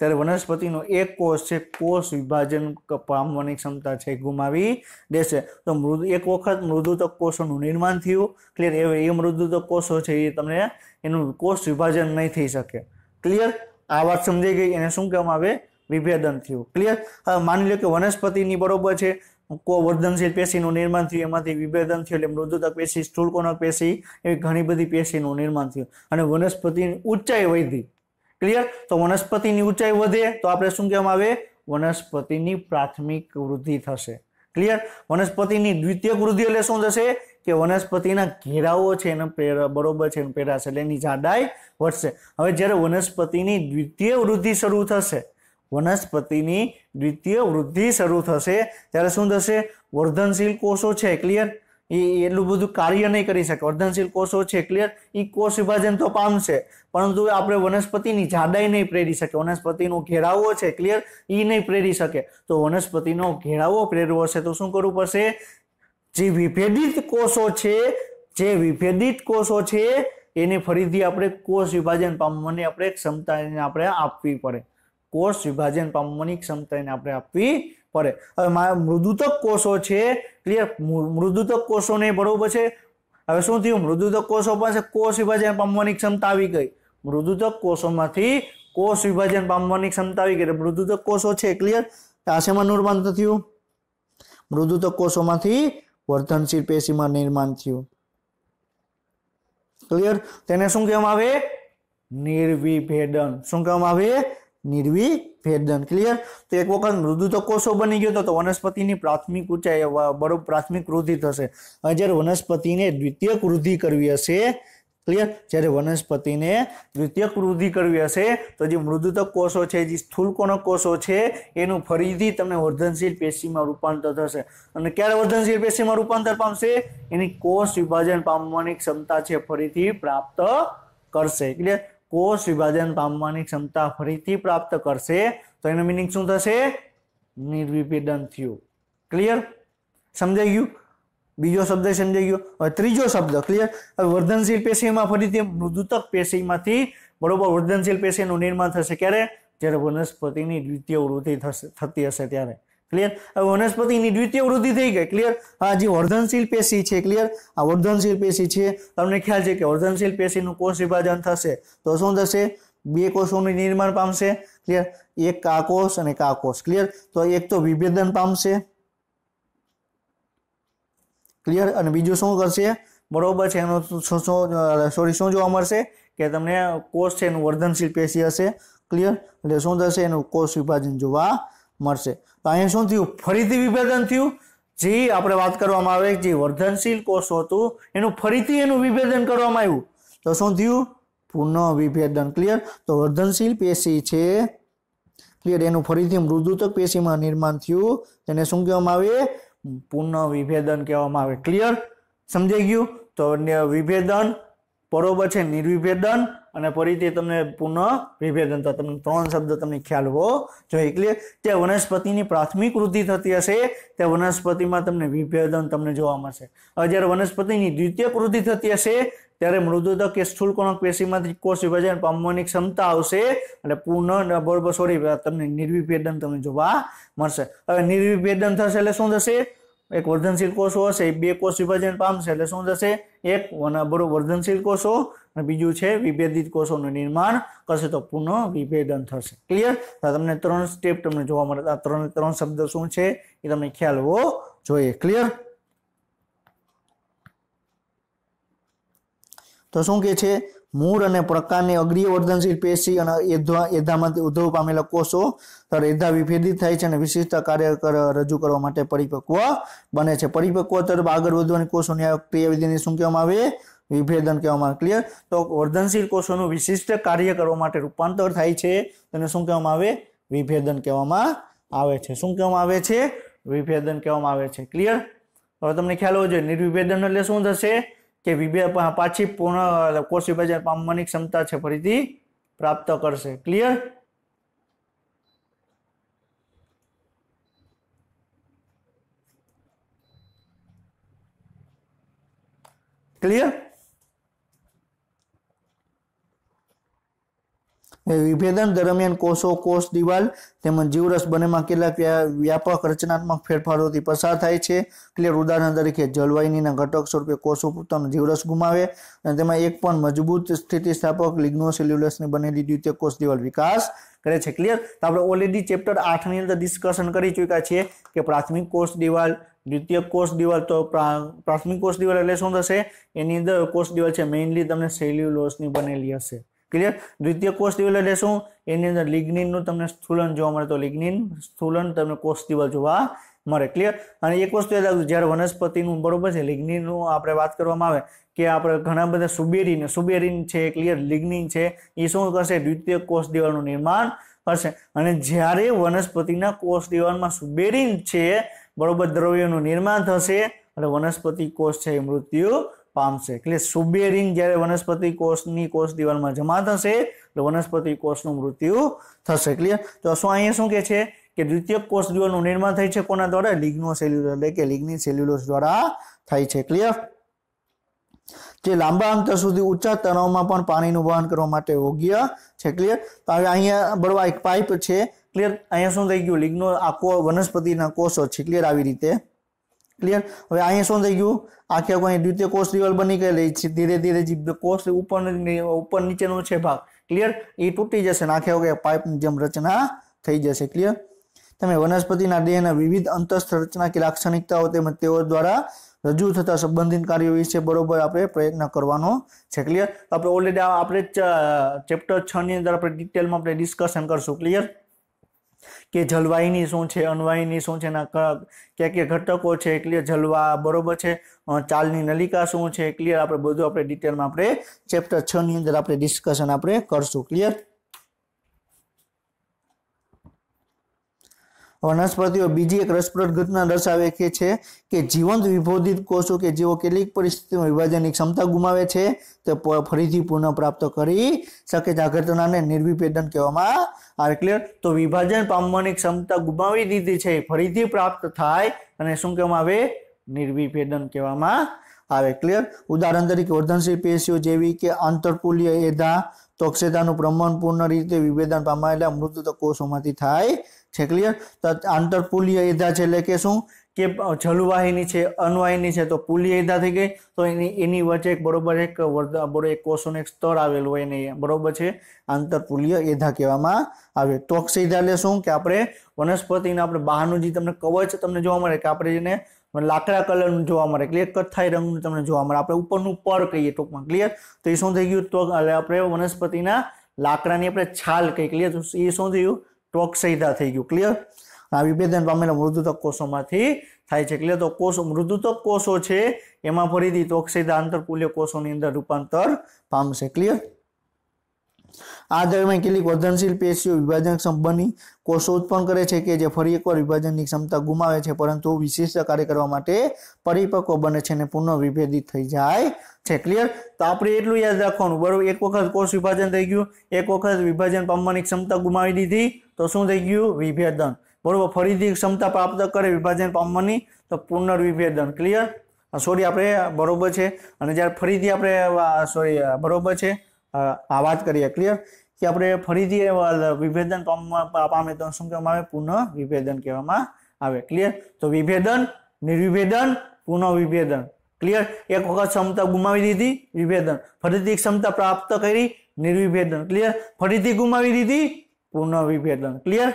ત્યારે વનસ્પતિનો એક કોષ છે, કોષ વિભાજન પામવાની ક્ષમતા છે ગુમાવી દેશે। તો એક વખત મૃદુતક કોષોનું નિર્માણ થયું। ક્લિયર। એ મૃદુતક કોષો છે એ તમને એનું કોષ વિભાજન નહીં થઈ શકે। ક્લિયર। આ વાત સમજાઈ ગઈ? એને શું કહેવામાં આવે? વિભેદન થયું। ક્લિયર। હવે માની લો કે વનસ્પતિની બરોબર છે વર્ધનશીલ પેશીનું નિર્માણ થયું, એમાંથી વિભેદન થયું એટલે મૃદુતક પેશી, સ્થૂળકોણક પેશી એવી ઘણી બધી પેશીનું નિર્માણ થયું અને વનસ્પતિની ઊંચાઈ વધી। ક્લિયર। તો વનસ્પતિની ઊંચાઈ વધે તો આપણે શું કહેવામાં આવે? વનસ્પતિની પ્રાથમિક વૃદ્ધિ થશે। ક્લિયર। વનસ્પતિની દ્વિતીયક વૃદ્ધિ એટલે શું થશે? કે વનસ્પતિના ઘેરાઓ છે એને બરોબર છે પહેરાશે એટલે એની જાડાઈ વધશે। હવે જ્યારે વનસ્પતિની દ્વિતીય વૃદ્ધિ શરૂ થશે, વનસ્પતિની દ્વિતીય વૃદ્ધિ શરૂ થશે ત્યારે શું થશે? વર્ધનશીલ કોષો છે, ક્લિયર, એ એટલું બધું કાર્ય નહીં કરી શકે। વર્ધનશીલ કોષો છે, ક્લિયર, એ કોષ વિભાજન તો પામશે પરંતુ આપણે વનસ્પતિની જાડાઈ નહીં પ્રેરી શકે, વનસ્પતિનો ઘેરાવો છે, ક્લિયર, એ નહીં પ્રેરી શકે। તો વનસ્પતિનો ઘેરાવો પ્રેરવો હશે તો શું કરવું પડશે? જે વિભેદિત કોષો છે એને ફરીથી આપણે કોષ વિભાજન પામવાની આપણે ક્ષમતા આપણે આપવી પડે। કોષ વિભાજન પામવાની ક્ષમતા એને આપણે આપવી પડે। હવે મૃદુતક કોષો છે, ક્લિયર, મૃદુતક કોષોને બરોબર છે હવે શું થયું? મૃદુતક કોષો પાસે કોષ વિભાજન પામવાની ક્ષમતા આવી ગઈ। મૃદુતક કોષોમાંથી કોષ વિભાજન પામવાની ક્ષમતા આવી ગઈ। મૃદુતક કોષો છે, ક્લિયર, આ શેમાં રૂપાંતર થયું? મૃદુતક કોષોમાંથી વર્ધનશીલ પેશીમાં નિર્માણ થયું। ક્લિયર। તેને શું કહેવામાં આવે? નિર્વિભેદન। શું કહેવામાં આવે? નિર્વિભેદન। ક્લિયર। તો એક વખત મૃદુતક કોષો બની ગયો તો વનસ્પતિની પ્રાથમિક ઊંચાઈ બરોબર પ્રાથમિક વૃદ્ધિ થશે। હવે જ્યારે વનસ્પતિને દ્વિતીયક વૃદ્ધિ કરવી હશે, ક્લિયર, જ્યારે વનસ્પતિને દ્વિતીયક વૃદ્ધિ કરવી હશે તો જે મૃદુતક કોષો છે, જે સ્થૂળકોણક કોષો છે એનું ફરીથી તમને વર્ધનશીલ પેશીમાં રૂપાંતર થશે અને ક્યારે વર્ધનશીલ પેશીમાં રૂપાંતર પામશે? એની કોષ વિભાજન પામવાની ક્ષમતા છે ફરીથી પ્રાપ્ત કરશે। ક્લિયર। કોષ વિભાજન પામવાની ક્ષમતા ફરીથી પ્રાપ્ત કરશે તો એનો મીનિંગ શું થશે? નિર્વિભેદન થયું। ક્લિયર। સમજાઈ ગયું? બીજો શબ્દ સમજાઈ ગયો। હવે ત્રીજો શબ્દ, ક્લિયર, હવે વર્ધનશીલ પેશીમાં ફરીથી મૃદુતક પેશીમાંથી બરોબર વર્ધનશીલ પેશીનું નિર્માણ થશે ક્યારે? જ્યારે વનસ્પતિની દ્વિતીય વૃદ્ધિ થતી હશે ત્યારે। ક્લિયર। હવે વનસ્પતિની દ્વિતીય વૃદ્ધિ થઈ ગઈ, ક્લિયર। આ જે વર્ધનશીલ પેશી છે, ક્લિયર, આ વર્ધનશીલ પેશી છે, તમને ખ્યાલ છે કે વર્ધનશીલ પેશીનું કોષ વિભાજન થશે તો શું થશે? બે કોષોનું નિર્માણ પામશે, ક્લિયર, એક આ કોષ અને એક આ કોષ, ક્લિયર। તો એક તો વિભેદન પામશે, ક્લિયર, અને બીજું શું કરશે? બરોબર છે એનું શું જોવા મળશે? કે તમને કોષ છે એનું વર્ધનશીલ પેશી હશે, ક્લિયર, એટલે શું થશે? એનું કોષ વિભાજન જોવા મળશે। તો અહીંયા શું થયું? ફરીથી વિભેદન થયું। જે આપણે વાત કરવામાં આવે જે વર્ધનશીલ કોષ હતું એનું ફરીથી એનું વિભેદન કરવામાં આવ્યું તો શું થયું? પુનઃવિભેદન। ક્લિયર। તો વર્ધનશીલ પેશી છે, ક્લિયર, એનું ફરીથી મૃદુતક પેશીમાં નિર્માણ થયું તેને શું કહેવામાં આવે? પુનઃવિભેદન કહેવામાં આવે। ક્લિયર। સમજાઈ ગયું? તો વિભેદન બરોબર છે, નિર્વિભેદન અને ફરીથી તમને પુનઃ વિભેદન, તો તમને 3 શબ્દ તમને ખ્યાલ હોવો જોઈએ. ક્લિયર? જે વનસ્પતિની પ્રાથમિક વૃદ્ધિ થતી હશે તે વનસ્પતિમાં તમને વિભેદન તમને જોવા મળશે. હવે જ્યારે વનસ્પતિની દ્વિતીયક વૃદ્ધિ થતી હશે ત્યારે મૃદુતક કે સ્થૂળકોણક પેશીમાંથી કોષ વિભાજન પામવાની ક્ષમતા આવશે એટલે તમને નિર્વિભેદન તમને જોવા મળશે. હવે નિર્વિભેદન થશે એટલે શું થશે? એક વર્ધનશીલ કોષો હશે, 2 કોષ વિભાજન પામશે એટલે શું થશે? એક વર્ધનશીલ કોષો અને બીજું છે વિભેદિત કોષોનું નિર્માણ કરશે તો પુનઃ વિભેદન થશે. ક્લિયર? તો તમને 3 સ્ટેપ તમને જોવા મળે. આ 3 શબ્દ શું છે એ તમને ખ્યાલ હોવો જોઈએ. ક્લિયર? તો શું કે છે? મૂળ અને પ્રકારની અગ્રીય વર્ધનશીલ પેશી અને એધામાંથી ઉદ્ભવ પામેલા કોષો એધા વિભેદિત થાય છે અને વિશિષ્ટ કાર્ય રજૂ કરવા માટે પરિપક્વ બને છે. પરિપક્વ તરફ આગળ વધવાની કોષોની આ ક્રિયાવિધિને શું કહેવામાં આવે? વિભેદન કહેવામાં આવે. ક્લિયર? તો વર્ધનશીલ કોષોનું વિશિષ્ટ કાર્ય કરવા માટે રૂપાંતર થાય છે તેને શું કહેવામાં આવે? વિભેદન કહેવામાં આવે છે. શું કહેવામાં આવે છે? વિભેદન કહેવામાં આવે છે. ક્લિયર? હવે તમને ખ્યાલ હોવો જોઈએ નિર્વિભેદન એટલે શું થશે કે પાછી પૂર્ણ કોષ વિભાજન પામવાની ક્ષમતા છે ફરીથી પ્રાપ્ત કરશે. ક્લિયર? ક્લિયર? વિભેદન દરમિયાન કોષો કોષ દિવાલ તેમજ જીવરસ બંનેમાં કેટલાક વ્યાપક રચનાત્મક ફેરફારોથી પસાર થાય છે. ક્લિયર? ઉદાહરણ તરીકે જળવાહિનીના ઘટક સ્વરૂપે કોષો પોતાનો જીવરસ ગુમાવે અને તેમાં એક પણ મજબૂત સ્થિતિસ્થાપક લિગ્નોસેલ્યુલસની બનેલી દ્વિતીય કોષ દિવાલ વિકાસ કરે છે. ક્લિયર? તો આપણે ઓલરેડી ચેપ્ટર 8 ની અંદર ડિસ્કશન કરી ચૂક્યા છીએ કે પ્રાથમિક કોષ દિવાલ, દ્વિતીય કોષ દિવાલ. તો પ્રાથમિક કોષ દિવાલ એટલે શું થશે? એની અંદર કોષ દિવાલ છે મેઇનલી તમને સેલ્યુલોસની બનેલી હશે. ક્લિયર? દ્વિતીય કોષ દિવાલ એટલે શું? એની અંદર લિગ્નિનનું તમને સ્થૂલન જોવા મળે તો લિગ્નિન સ્થૂલન તમને કોષ દિવાલ જોવા મળે. ક્લિયર? અને એક વસ્તુ યાદ રાખજો, જ્યારે વનસ્પતિનું બરોબર છે લિગ્નિનનું આપણે વાત કરવામાં આવે કે આપણે ઘણા બધા સુબેરીન છે, ક્લિયર, લિગ્નિન છે, એ શું કરશે? દ્વિતીય કોષ દિવાલનું નિર્માણ કરશે. અને જ્યારે વનસ્પતિના કોષ દિવાલમાં સુબેરીન છે બરોબર દ્રવ્યોનું નિર્માણ થશે એટલે વનસ્પતિ કોષ છે એ મૃત્યુ પામશે. ક્લિયર? સુબેરિન જ્યારે વનસ્પતિ કોષની કોષ દિવાલમાં જમા થશે એટલે વનસ્પતિ કોષનું મૃત્યુ થશે. ક્લિયર? તો શું અહીંયા શું કહે છે કે દ્વિતીય કોષ દિવાલનું નિર્માણ થાય છે કોના દ્વારા? લિગ્નોસેલ્યુલર એટલે કે લિગ્નિન સેલ્યુલોસ દ્વારા થાય છે. ક્લિયર? જે લાંબા અંતર સુધી ઊંચા તણાવમાં પણ પાણીનું વહન કરવા માટે યોગ્ય છે. ક્લિયર? તો હવે અહીંયા બરોબર એક પાઇપ છે. ક્લિયર? અહીંયા શું થઈ ગયું? લિગ્નો આખો વનસ્પતિના કોષો છે. ક્લિયર? આવી રીતે. ક્લિયર? હવે અહીંયા શું થઈ ગયું? આખે કોઈ દ્વિતીય કોષ દિવાલ બની ગયેલી છે. ધીરે ધીરે જે કોષ ઉપર નીચેનો છે ભાગ, ક્લિયર, એ તૂટી જશે. આખે પાઇપની જેમ રચના થઈ જશે. ક્લિયર? તમે વનસ્પતિના દેહના વિવિધ અંતસ્થ રચના કે લાક્ષણિકતાઓ તેમજ તેઓ દ્વારા રજૂ થતા સંબંધિત કાર્યો વિશે બરોબર આપણે પ્રયત્ન કરવાનો છે. ક્લિયર? આપણે ઓલરેડી આપણે ચેપ્ટર 6 ની અંદર આપણે ડિટેલમાં આપણે ડિસ્કશન કરશું. ક્લિયર? કે જલવાહિની શું છે, અનવાહિની શું છે, ક્યાં ઘટકો છે. ક્લિયર? જલવા બરોબર છે, ચાલની નલિકા શું છે. ક્લિયર? આપણે બધું આપણે ડિટેલમાં આપણે ચેપ્ટર 6 ની અંદર આપણે ડિસ્કશન આપણે કરશું. ક્લિયર? વનસ્પતિઓ બીજી એક રસપ્રદ ઘટના દર્શાવે છે કે જીવંત વિભેદિત કોષો કે જેઓ કેટલીક પરિસ્થિતિમાં વિભાજનની ક્ષમતા ગુમાવે છે તે ફરીથી પુનઃ પ્રાપ્ત કરી શકે છે. આ ઘટનાને નિર્વિભેદન કહેવામાં આવે. ક્લિયર? તો વિભાજન પામવાની ક્ષમતા ગુમાવી દીધી છે ફરીથી પ્રાપ્ત થાય અને શું કહેવામાં આવે? નિર્વિભેદન કહેવામાં આવે. ક્લિયર? ઉદાહરણ તરીકે વર્ધનશીલ પેશીઓ જેવી કે આંતરકુલીય એધા તોક્ષેતાનું પ્રમાણપૂર્ણ રીતે વિભેદન પામેલા મૃત કોષોમાંથી થાય છે. ક્લિયર? તો આંતરપુલીય એધા છે એટલે કે શું કે જલવાહિની છે, અનવાહિની છે, તો પુલીય એધા થઈ ગઈ તો એની વચ્ચે એક બરોબર એક કોષોનું એક સ્તર આવેલું હોય એને બરોબર છે આંતરપુલીય એધા કહેવામાં આવે. ટોક્સ એધા એટલે શું કે આપણે વનસ્પતિને આપણે બહારનું જે તમને કવચ તમને જોવા મળે કે આપણે એને લાકડા કલરનું જોવા મળે. ક્લિયર? કથ્થાઈ રંગનું તમને જોવા મળે. આપણે ઉપરનું પર કહીએ ટૂંકમાં. ક્લિયર? તો એ શું થઈ ગયું? તો આપણે વનસ્પતિના લાકડાની આપણે છાલ કહીએ. ક્લિયર? તો એ શું થયું? ટોક્સેઇધા થઈ ગયું. ક્લિયર? આ વિભેદન પામેલા મૃદુતક કોષોમાંથી થાય છે. ક્લિયર? તો કોષો મૃદુતક કોષો છે એમાં ફરીથી ટોક્સેઇધા આંતરકુલીય કોષોની અંદર રૂપાંતર પામશે. ક્લિયર? આ દરમિયાન કેટલીક વર્ધનશીલ પેશીઓ વિભાજનક્ષમ બની કોષો ઉત્પન્ન કરે છે કે જે ફરી એકવાર વિભાજનની ક્ષમતા ગુમાવે છે પરંતુ વિશિષ્ટ કાર્ય કરવા માટે પરિપક્વ બને છે અને પુનઃ વિભેદિત થઈ જાય છે। ક્લિયર? તો આપણે એટલું યાદ રાખવાનું બરોબર। એક વખત કોષ વિભાજન થઈ ગયું, એક વખત વિભાજન પામવાની ક્ષમતા ગુમાવી દીધી તો શું થઈ ગયું? વિભેદન બરોબર। ફરીથી ક્ષમતા પ્રાપ્ત કરે વિભાજન પામવાની તો પુનર્વિભેદન। ક્લિયર? સોરી આપણે બરોબર છે। અને જ્યારે ફરીથી આપણે સોરી બરોબર છે આ વાત કરીએ। ક્લિયર? કે આપણે ફરીથી વિભેદન પામે તો શું કહેવામાં આવે? પુનઃવિભેદન કહેવામાં આવે। ક્લિયર? તો વિભેદન, નિર્વિભેદન, પુનઃવિભેદન। ક્લિયર? એક વખત ક્ષમતા ગુમાવી દીધી વિભેદન, ફરીથી ક્ષમતા પ્રાપ્ત કરી નિર્વિભેદન। ક્લિયર? ફરીથી ગુમાવી દીધી પુનઃવિભેદન। ક્લિયર?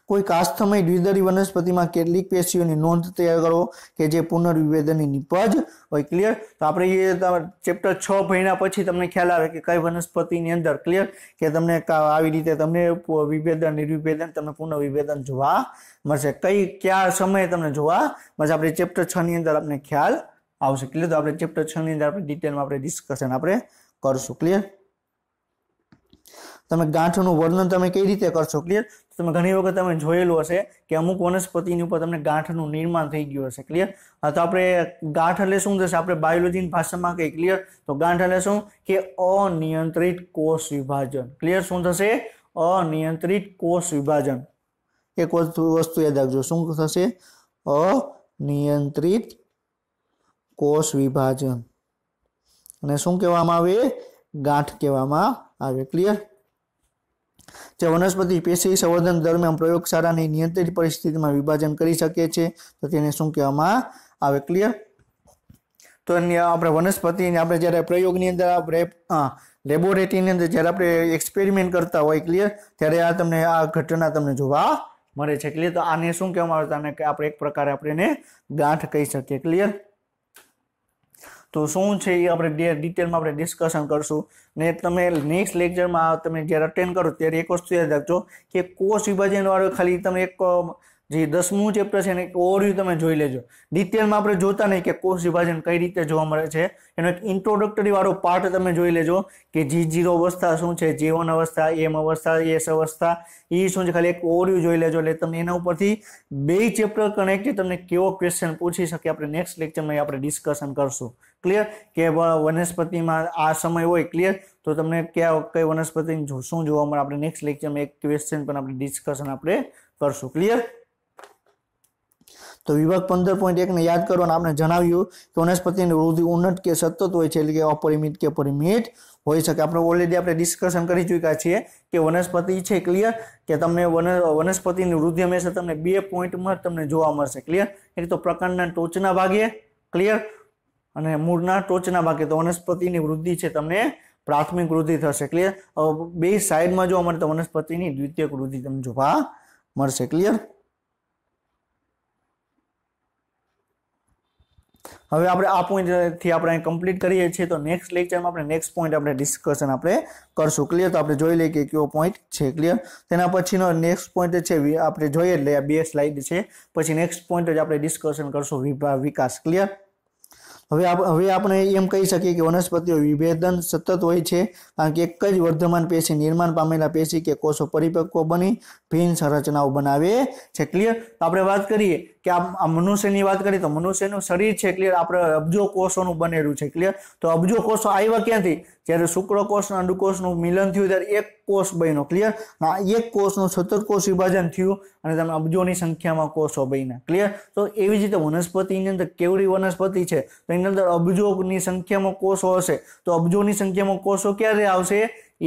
કોઈ કાસ્થમય દ્વિદળી વનસ્પતિમાં કેટલીક પેશીઓની નોંધ તૈયાર કરો કે જે પુનર્વિભેદનની નિપજ હોય। ક્લિયર? તો આપણે ચેપ્ટર 6 ભણ્યા પછી તમને ખ્યાલ આવે કે કઈ વનસ્પતિની અંદર ક્લિયર કે તમને આવી રીતે તમને વિભેદન, નિર્વિભેદન, તમને પુનઃવિભેદન જોવા મળશે। કઈ કયા સમયે તમને જોવા મળશે આપણે ચેપ્ટર 6 ની અંદર આપણે ખ્યાલ આવશે। ક્લિયર? તો આપણે ચેપ્ટર 6 ની અંદર આપણે ડિટેલમાં આપણે ડિસ્કશન આપણે કરશું। ક્લિયર? તમે ગાંઠનું વર્ણન તમે કઈ રીતે કરશો? ક્લિયર? તમે ઘણી વખત તમે જોયેલું હશે કે અમુક વનસ્પતિની ઉપર તમને ગાંઠનું નિર્માણ થઈ ગયું હશે। ક્લિયર? તો આપણે ગાંઠ એટલે શું થશે? આપણે બાયોલોજીની ભાષામાં કહીએ ક્લિયર તો ગાંઠ એટલે શું કે અનિયંત્રિત કોષ વિભાજન। ક્લિયર? શું થશે? અનિયંત્રિત કોષ વિભાજન। એક વસ્તુ યાદ રાખજો, શું થશે? અનિયંત્રિત કોષ વિભાજન અને શું કહેવામાં આવે? ગાંઠ કહેવામાં આવે। ક્લિયર? જે વનસ્પતિ પેશી સંવર્ધન દરમિયાન પ્રયોગશાળાની નિયંત્રિત પરિસ્થિતિમાં વિભાજન કરી શકે છે તો તેને શું કહેવામાં આવે? ક્લિયર? તો આપણે વનસ્પતિને આપણે જ્યારે પ્રયોગની અંદર લેબોરેટરીની અંદર જ્યારે આપણે એક્સપેરિમેન્ટ કરતા હોય ક્લિયર ત્યારે આ તમને આ ઘટના તમને જોવા મળે છે। ક્લિયર? તો આને શું કહેવામાં આવે? આને આપણે એક પ્રકારે આપણે ગાંઠ કહી શકીએ। ક્લિયર? તો શું છે એ આપણે ડિટેલમાં આપણે ડિસ્કશન કરશું ને તમે નેક્સ્ટ લેક્ચરમાં તમે જ્યારે અટેન્ડ કરો ત્યારે એક વસ્તુ યાદ રાખજો કે કોષ વિભાજન વાળો ખાલી તમે એક જે 10મું ચેપ્ટર છે ને એક ઓવરવ્યૂ તમે જોઈ લેજો। ડિટેલમાં આપણે જોતા નહીં કે કોષ વિભાજન કઈ રીતે જોવા મળે છે, એનો એક ઇન્ટ્રોડક્ટરી વાળો પાર્ટ તમે જોઈ લેજો કે G0 અવસ્થા શું છે, J1 અવસ્થા, M અવસ્થા, S અવસ્થા એ શું છે, ખાલી એક ઓવરવ્યૂ જોઈ લેજો એટલે તમને એના ઉપરથી બે ચેપ્ટર કનેક્ટ તમને કેવો ક્વેશ્ચન પૂછી શકે આપણે નેક્સ્ટ લેક્ચરમાં આપણે ડિસ્કશન કરશું। ક્લિયર? કે વનસ્પતિમાં આ સમય હોય ક્લિયર તો તમને કઈ વનસ્પતિ શું જોવા મળે આપણે નેક્સ્ટ લેક્ચરમાં એક ક્વેશ્ચન પણ આપણે ડિસ્કશન આપણે કરશું। ક્લિયર? તો વિભાગ 15.1 ને યાદ કરો અને આપણે જણાવ્યું કે વનસ્પતિની વૃદ્ધિ ઉન્નત કે સતત હોય છે એટલે કે અપરિમિત કે પરિમિત હોઈ શકે। આપણે ઓલરેડી આપણે ડિસ્કશન કરી ચૂક્યા છીએ કે વનસ્પતિ છે ક્લિયર કે તમને વનસ્પતિની વૃદ્ધિ હંમેશા તમને 2 પોઈન્ટમાં તમને જોવા મળશે। ક્લિયર? એક તો પ્રકાંડના ટોચના ભાગે ક્લિયર અને મૂળના ટોચના ભાગે તો વનસ્પતિની વૃદ્ધિ છે તમને પ્રાથમિક વૃદ્ધિ થશે। ક્લિયર? બે સાઈડમાં જોવા મળે તો વનસ્પતિની દ્વિતીયક વૃદ્ધિ તમને જોવા મળશે। ક્લિયર? હવે આપણે આ પોઈન્ટ થી આપણે કમ્પ્લીટ કરીએ છીએ તો નેક્સ્ટ લેક્ચરમાં આપણે નેક્સ્ટ પોઈન્ટ આપણે ડિસ્કશન આપણે કરશું। ક્લિયર? તો આપણે જોઈ લઈએ કે કયો પોઈન્ટ છે। ક્લિયર? તેના પછીનો નેક્સ્ટ પોઈન્ટ છે આપણે જોઈએ એટલે આ બે સ્લાઇડ છે પછી નેક્સ્ટ પોઈન્ટ જ આપણે ડિસ્કશન કરશું વિકાસ। ક્લિયર? હવે આપણે એમ કહી શકીએ કે વનસ્પતિઓ વિભેદન સતત હોય છે કારણ કે એક જ વર્ધમાન પેશી નિર્માણ પામેલા પેશી કે કોષો પરિપક્વ બની ભિન્ન સંરચનાઓ બનાવે છે। ક્લિયર? તો આપણે વાત કરીએ કે આ મનુષ્યની વાત કરીએ તો મનુષ્યનું શરીર છે ક્લિયર આપણે અબજો કોષોનું બનેલું છે। ક્લિયર? તો અબજો કોષો આવ્યા ક્યાંથી? જ્યારે શુક્રકોષ અને અંડકોષનું મિલન થયું ત્યારે એક કોષ બન્યો। ક્લિયર? આ એક કોષનું સતત કોષ વિભાજન થયું અને તમે અબજોની સંખ્યામાં કોષો બન્યા। ક્લિયર? તો એવી જ રીતે વનસ્પતિની અંદર કેવડી વનસ્પતિ છે તો એની અંદર અબજોની સંખ્યામાં કોષો હશે તો અબજોની સંખ્યામાં કોષો ક્યારે આવશે?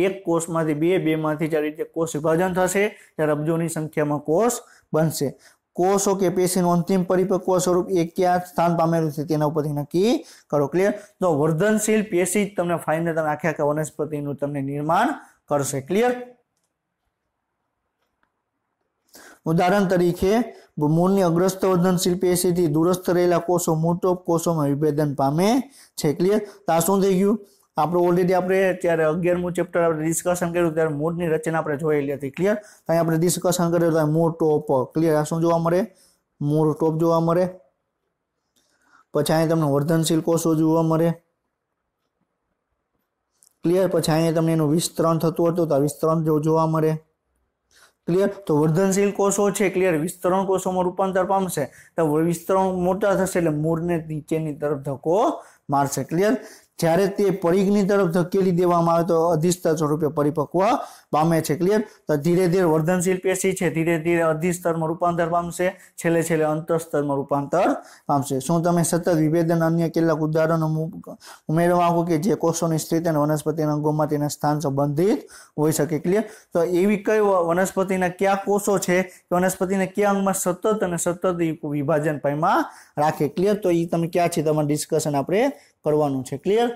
એક કોષમાંથી બે માંથી જ્યારે રીતે કોષ વિભાજન થશે ત્યારે અબજોની સંખ્યામાં કોષ બનશે। કોષો કે પેશીનું અંતિમ પરિપક્વ સ્વરૂપ એ ક્યાં સ્થાન પામેલું છે તેના ઉપરથી નક્કી કરો। ક્લિયર? તો વર્ધનશીલ પેશી જ તમને ફાઇનલ તમે આખા વનસ્પતિનું તમને નિર્માણ કરશે। ક્લિયર? ઉદાહરણ તરીકે મૂળની અગ્રસ્ત વર્ધનશીલ પેશીથી દૂરસ્થ રહેલા કોષો મૂળટોપ કોષોમાં વિભેદન પામે છે। ક્લિયર? તો આ શું થઈ ગયું? આપણે ઓલરેડી આપણે ત્યારે 11મું ચેપ્ટર આપણે ડિસ્કશન કર્યું ત્યારે મૂળની રચના આપણે જોયેલી હતી। ક્લિયર? અહીં આપણે ડિસ્કશન કર્યું તો મૂળ ટોપ ક્લિયર આ શું જોવા મળે? મૂળ ટોપ જોવા મળે। પછી અહીં તમને વર્ધનશીલ કોષો જોવા મળે। ક્લિયર? પછી અહીં તમને એનું વિસ્તરણ થતું હતું તો વિસ્તરણ જોવા મળે। क्लियर। तो वर्धनशील कोषो छे क्लियर विस्तरण कोषोमां रूपांतर पामशे तो विस्तरण मोटा थशे एटले मूळने नीचेनी तरफ धक्को मारशे। क्लियर। જ્યારે તે પરિઘની તરફ ધકેલી દેવામાં આવે તો અધિસ્તર સ્વરૂપે પરિપક્વ પામે છે। ક્લિયર। તો ધીરે ધીરે વર્ધનશીલ પેશી છે ધીરે ધીરે અધિસ્તરમાં રૂપાંતર પામશે છેલ્લે છેલ્લે અંતઃસ્તરમાં રૂપાંતર પામશે। શું તમે સતત વિભેદન અન્ય કેટલાક ઉદાહરણો ઉમેરવા માંગો કે જે કોષોની સ્થિતિ અને વનસ્પતિના અંગોમાં તેના સ્થાન સંબંધિત હોઈ શકે। ક્લિયર। તો એવી કઈ વનસ્પતિના કયા કોષો છે કે વનસ્પતિના કયા અંગમાં સતત અને સતત વિભાજન પામ્યા રાખે। ક્લિયર। તો એ તમે ક્યાં છે તમારે ડિસ્કશન આપણે કરવાનું છે। ક્લિયર।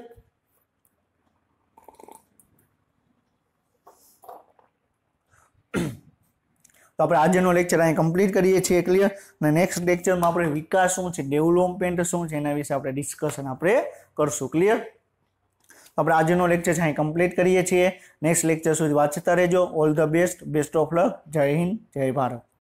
तो આપણે આજનો લેક્ચર અહીં કમ્પ્લીટ કરીએ છીએ। ક્લિયર। અને નેક્સ્ટ લેક્ચરમાં આપણે વિકાસ શું છે ડેવલપમેન્ટ શું છે એના વિશે આપણે ડિસ્કશન આપણે કરશું। ક્લિયર। તો આપણે આજનો લેક્ચર અહીં કમ્પ્લીટ કરીએ છીએ। નેક્સ્ટ લેક્ચર સુધી વાંચતા રહેજો। All the best, best of luck. જય હિન્દ, જય ભારત।